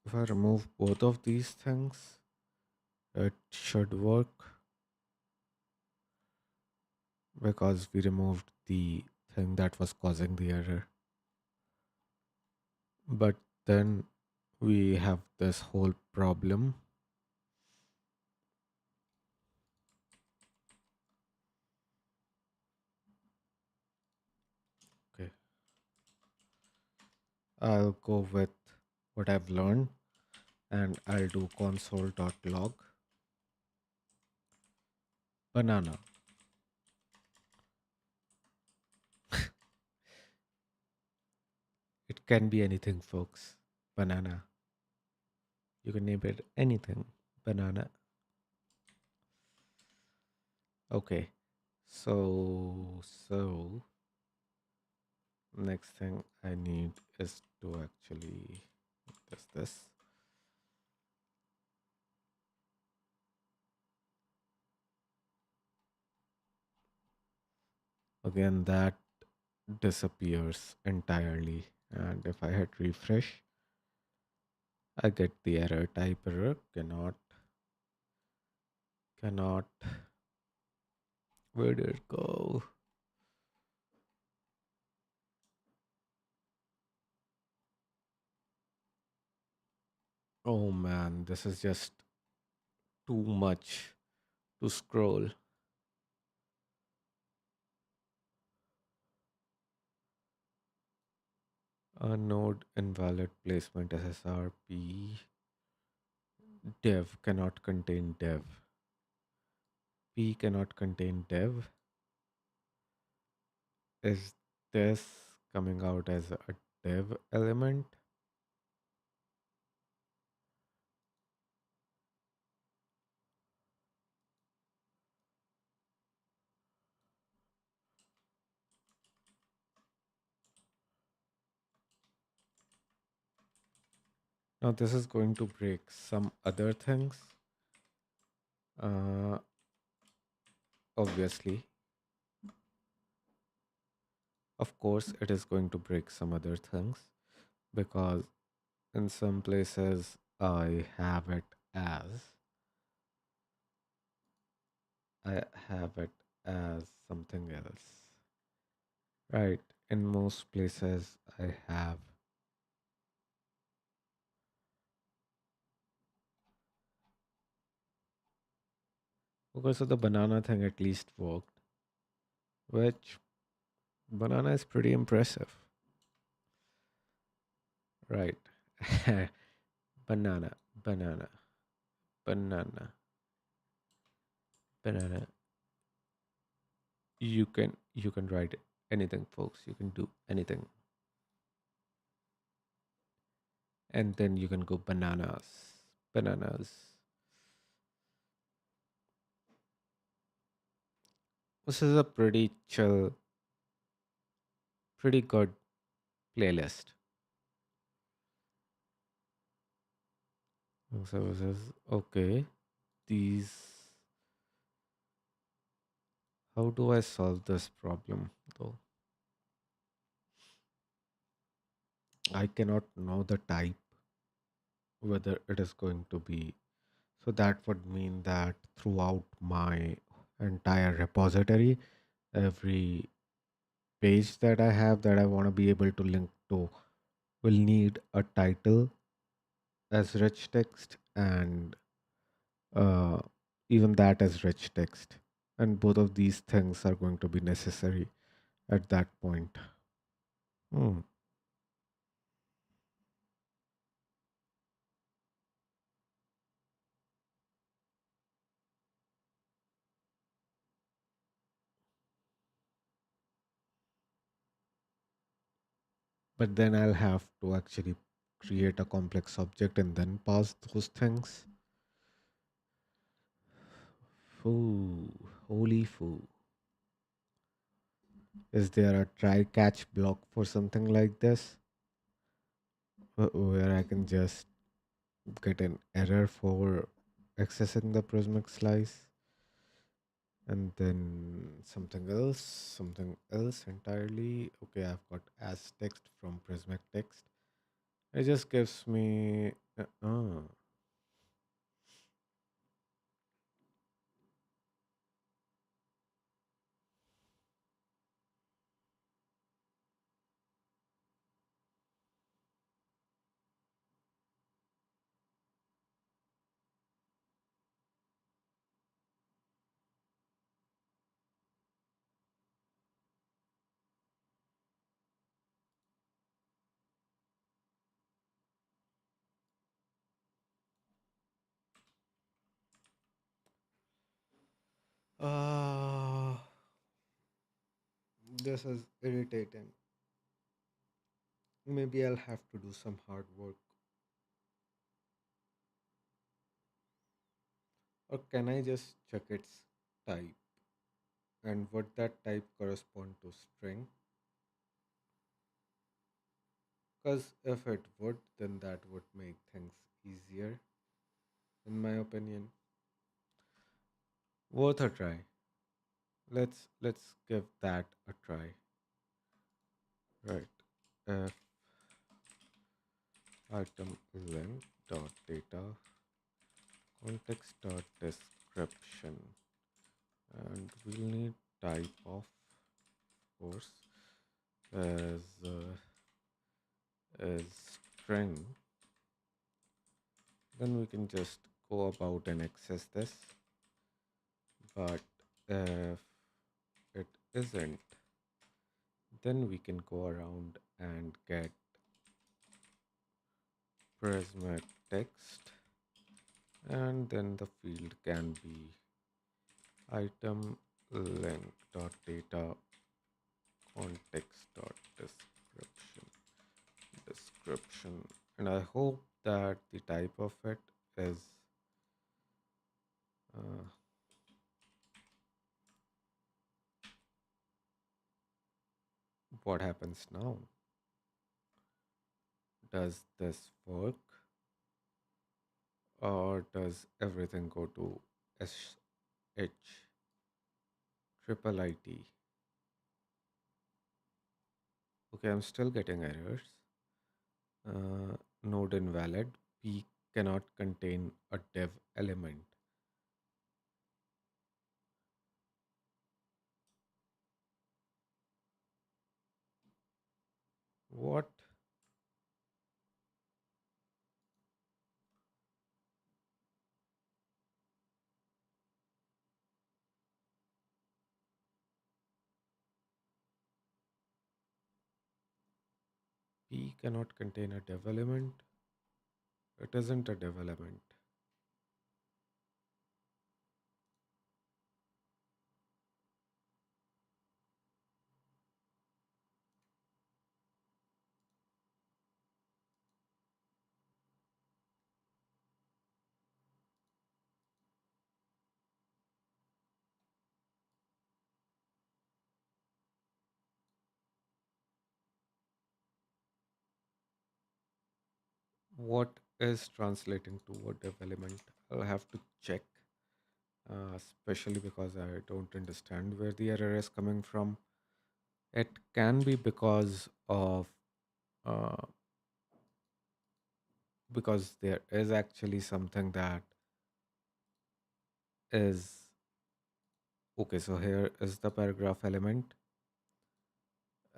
If I remove both of these things, it should work because we removed the thing that was causing the error. But then we have this whole problem. Okay, I'll go with what I've learned and I'll do console.log banana. It can be anything, folks. Banana. You can name it anything. Banana. Okay. So next thing I need is to actually test this. Again, that disappears entirely. And if I hit refresh, I get the error type error cannot. Where did it go? Oh man, this is just too much to scroll. A node invalid placement SSRP dev cannot contain dev. P cannot contain dev. Is this coming out as a dev element? Now this is going to break some other things. Uh, Obviously, of course, it is going to break some other things because in some places I have it as something else. Right. In most places I have. Okay, so the banana thing at least worked, which banana is pretty impressive. Right. Banana, banana, banana, banana. You can write anything, folks. You can do anything. And then you can go bananas. Bananas. This is a pretty chill, pretty good playlist. Services. Okay. These. How do I solve this problem though? I cannot know the type. whether it is going to be. So that would mean that throughout my entire repository, every page that I have that I want to be able to link to will need a title as rich text and uh, even that as rich text. And both of these things are going to be necessary at that point. Hmm. But then I'll have to actually create a complex object and then pass those things. Foo, holy foo. Is there a try catch block for something like this where I can just get an error for accessing the Prismic slice and then something else entirely? Okay, I've got as text from Prismic text. It just gives me. Uh, this is irritating. Maybe I'll have to do some hard work. Or can I just check its type and would that type correspond to string? Because if it would, then that would make things easier, in my opinion. Worth a try. Let's give that a try. Right. F item length dot data context dot description, and we'll need type of course as as string. Then we can just go about and access this. But if it isn't, then we can go around and get Prismic text, and then the field can be item length dot data context dot description, and I hope that the type of it is uh, what happens now. Does this work, or does everything go to SH triple IT? Okay, I'm still getting errors. Node invalid. P cannot contain a dev element. What? P cannot contain a dev element? It isn't a dev element. What is translating to a dev element? I'll have to check, especially because I don't understand where the error is coming from. It can be because of uh, because there is actually something that is okay. So here is the paragraph element,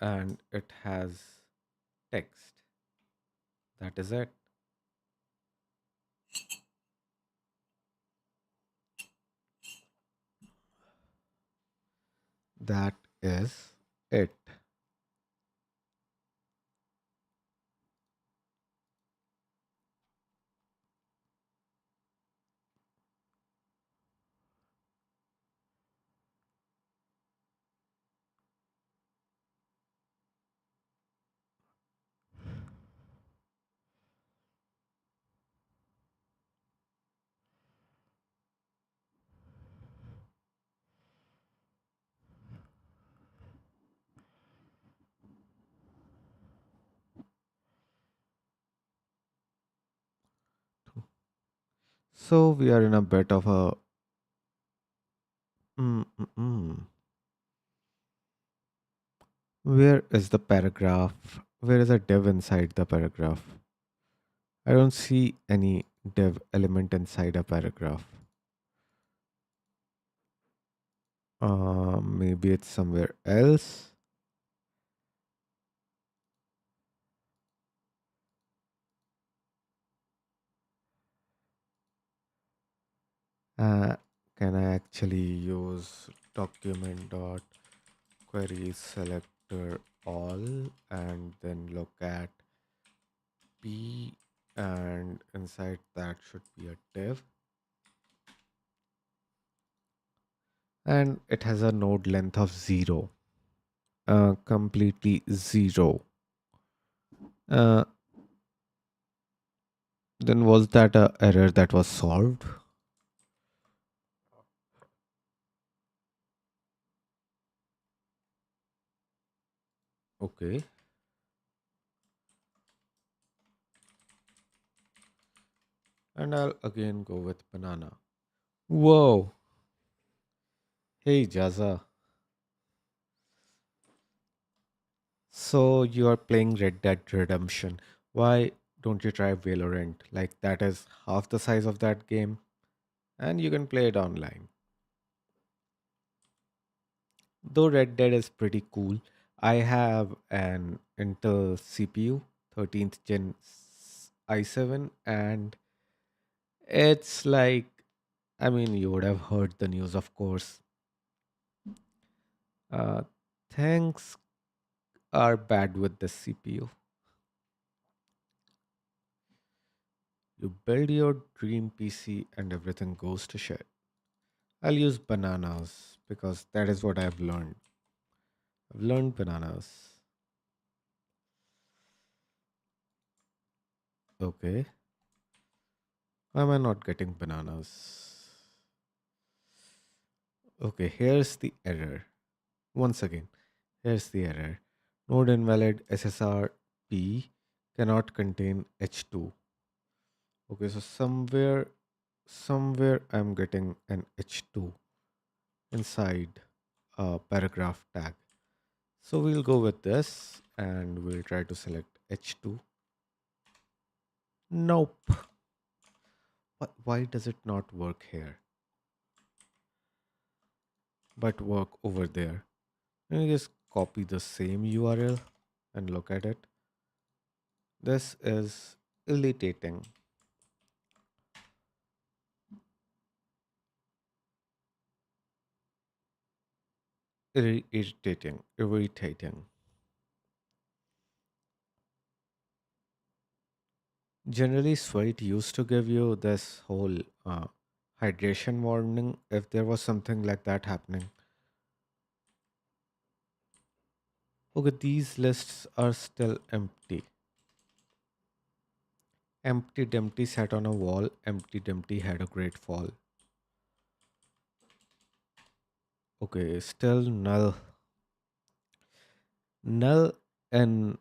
and it has text. That is it. That is it. So we are in a bit of a mm, mm, mm. Where is the paragraph? Where is a div inside the paragraph? I don't see any div element inside a paragraph. Maybe it's somewhere else. Uh, can I actually use document dot query selector all and then look at P, and inside that should be a div, and it has a node length of 0, completely 0. Uh, then was that a error that was solved? Okay, and I'll again go with banana. Whoa, hey Jaza. So you are playing Red Dead Redemption. Why don't you try Valorant? Like that is half the size of that game and you can play it online. Though Red Dead is pretty cool, I have an Intel CPU, 13th gen i7, and it's like, I mean, you would have heard the news, of course. Uh, Things are bad with the CPU. You build your dream PC and everything goes to shit. I'll use bananas because that is what I've learned. I've learned bananas. Okay. Why am I not getting bananas? Okay, here's the error. Once again, here's the error. Node invalid SSR P cannot contain H2. Okay, so somewhere I'm getting an H2 inside a paragraph tag. So we'll go with this and we'll try to select H2. Nope. Why does it not work here but work over there? Let me just copy the same URL and look at it. This is irritating. Irritating. Generally, Svelte used to give you this whole uh, hydration warning if there was something like that happening. Okay, these lists are still empty. Empty Dumpty sat on a wall. Empty Dumpty had a great fall. Okay, still null. Null in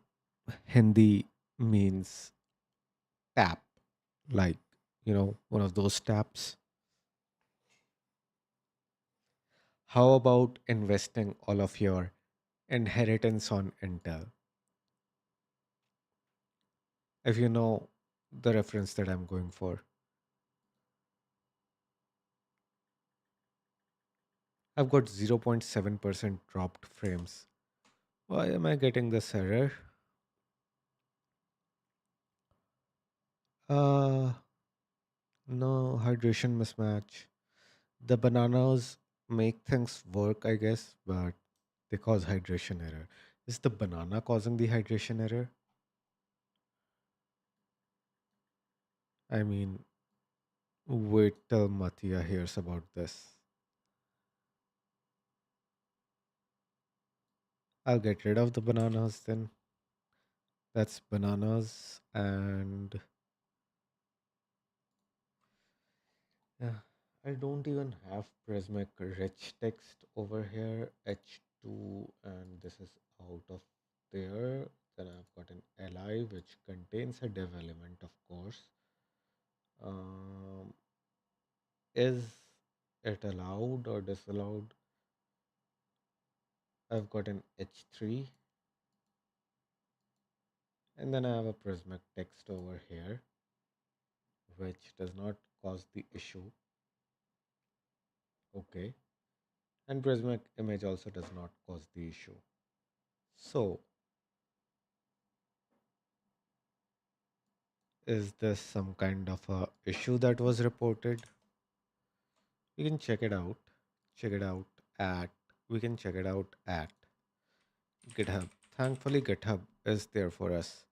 Hindi means tap, like, one of those taps. How about investing all of your inheritance on Intel? If you know the reference that I'm going for. I've got 0.7% dropped frames. Why am I getting this error? Uh, no hydration mismatch. The bananas make things work, I guess, but they cause hydration error. Is the banana causing the hydration error? I mean, wait till Matia hears about this. I'll get rid of the bananas then. That's bananas and yeah, I don't even have Prismic rich text over here, H2, and this is out of there. Then I've got an li which contains a div element, of course. Um, is it allowed or disallowed? I've got an h3, and then I have a Prismic text over here, which does not cause the issue. Okay, and Prismic image also does not cause the issue. So, is this some kind of a issue that was reported? We can check it out. Check it out at we can check it out at GitHub. Thankfully, GitHub is there for us,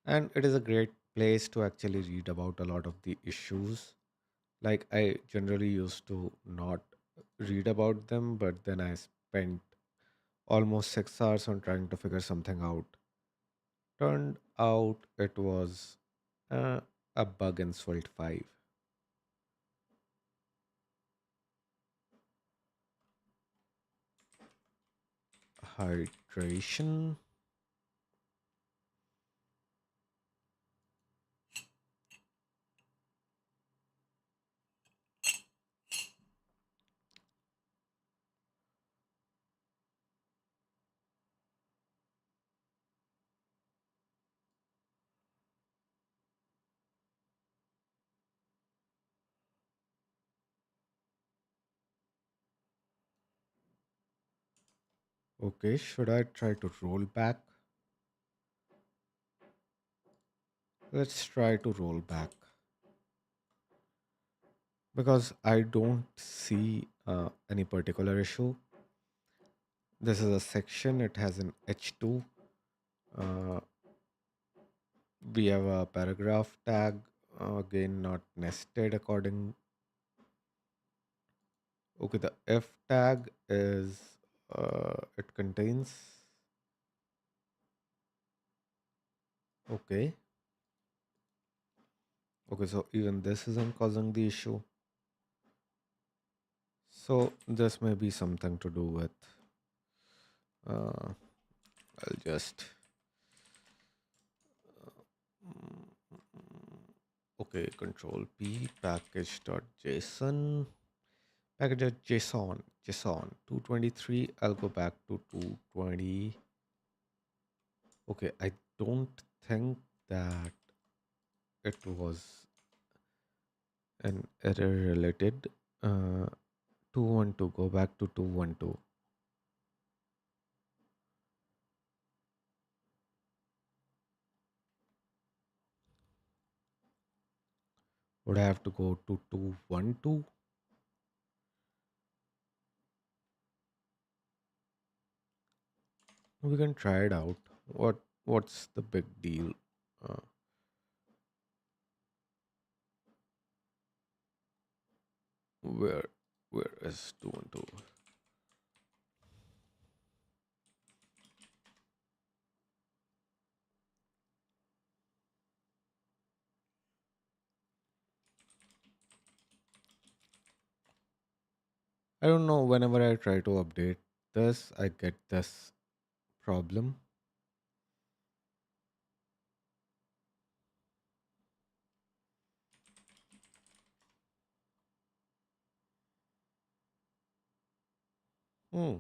and it is a great place to actually read about a lot of the issues. Like I generally used to not read about them, but then I spent almost 6 hours on trying to figure something out. Turned out it was uh, a bug in Svelte 5. Hydration. Okay, should I try to roll back? Let's try to roll back because I don't see any particular issue. This is a section, it has an H2. Uh, we have a paragraph tag, again, not nested according. Okay, the F tag is, it contains. Okay, okay, so even this isn't causing the issue. So this may be something to do with. I'll just. Okay, control P package.json. Package.json 223. I'll go back to 220. Okay, I don't think that it was an error related. 212, go back to 212. Would I have to go to 212? We can try it out. What's the big deal? Uh, where where is 212? I don't know. Whenever I try to update this, I get this problem. Hmm.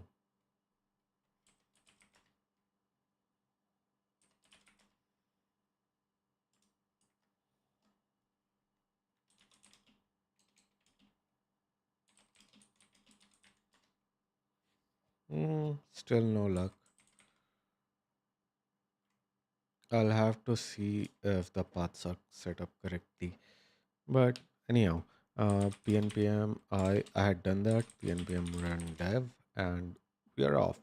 Still no luck. I'll have to see if the paths are set up correctly. But anyhow, PNPM, I had done that. PNPM run dev, and we are off.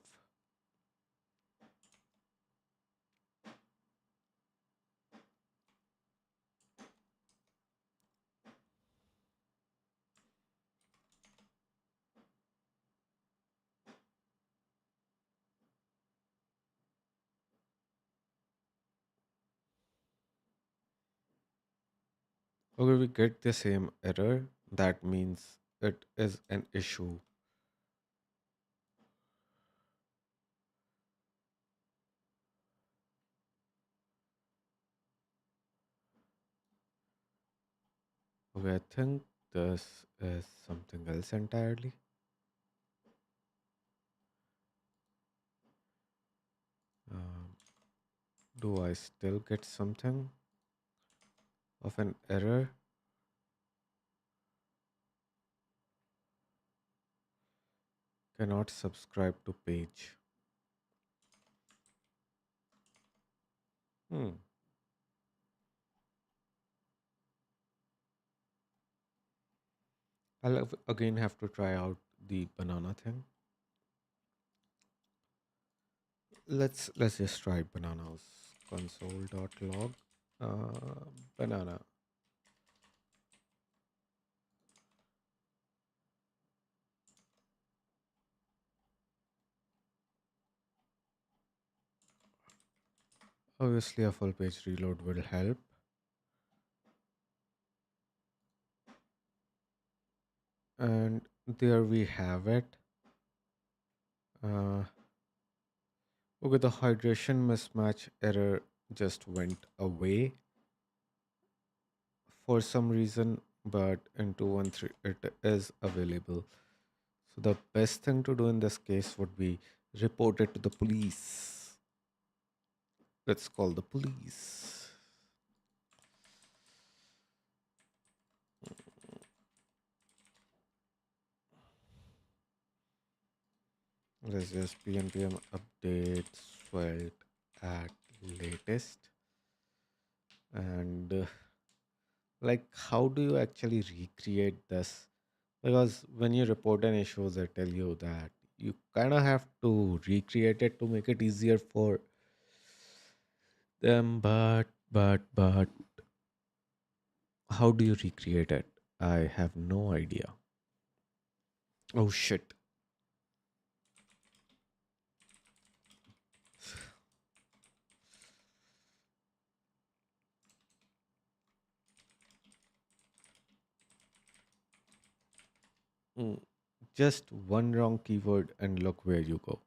Okay, we get the same error. That means it is an issue. Okay, I think this is something else entirely. Um, do I still get something of an error? Cannot subscribe to page. Hmm. Again have to try out the banana thing. Let's just try bananas. Console.log banana. Obviously, a full page reload will help. And there we have it. Uh, okay, the hydration mismatch error just went away for some reason, but in 213 it is available. So the best thing to do in this case would be report it to the police. Let's call the police. Let's just pnpm update Svelte at latest. And like, how do you actually recreate this? Because when you report an issue, they tell you that you kind of have to recreate it to make it easier for them. But how do you recreate it? I have no idea. Oh shit. Mm, just one wrong keyword and look where you go.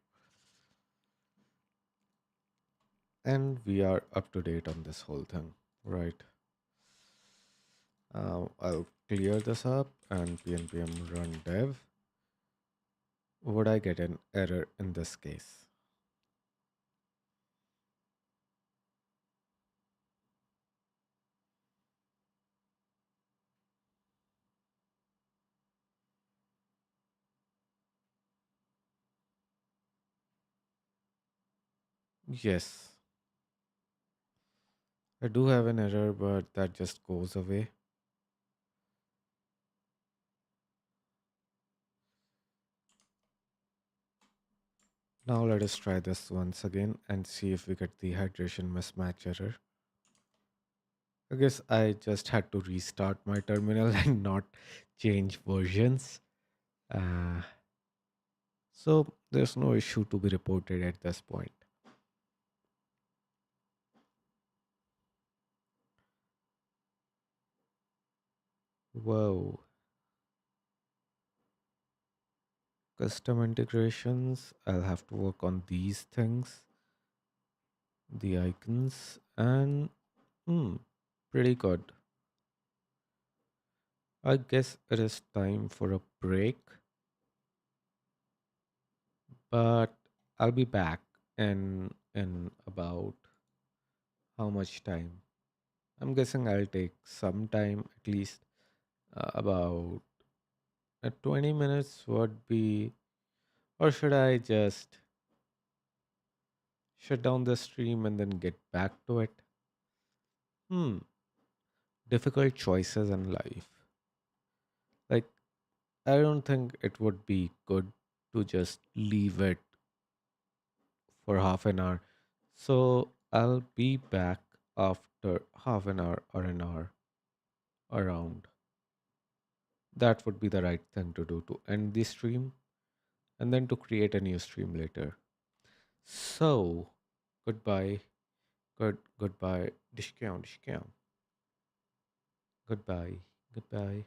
And we are up to date on this whole thing, right? I'll clear this up and pnpm run dev. Would I get an error in this case? Yes, I do have an error, but that just goes away. Now let us try this once again and see if we get the hydration mismatch error. I guess I just had to restart my terminal and not change versions. Uh, so there's no issue to be reported at this point. Whoa. Custom integrations. I'll have to work on these things, the icons, and pretty good. I guess it is time for a break, but I'll be back in about how much time? I'm guessing I'll take some time, at least about 20 minutes would be, or should I just? shut down the stream and then get back to it. Hmm, difficult choices in life. Like, I don't think it would be good to just leave it for half an hour. So I'll be back after half an hour or an hour around. That would be the right thing to do to end the stream and then to create a new stream later. So, goodbye. Goodbye. Dishcount, dishcount. Goodbye. Goodbye.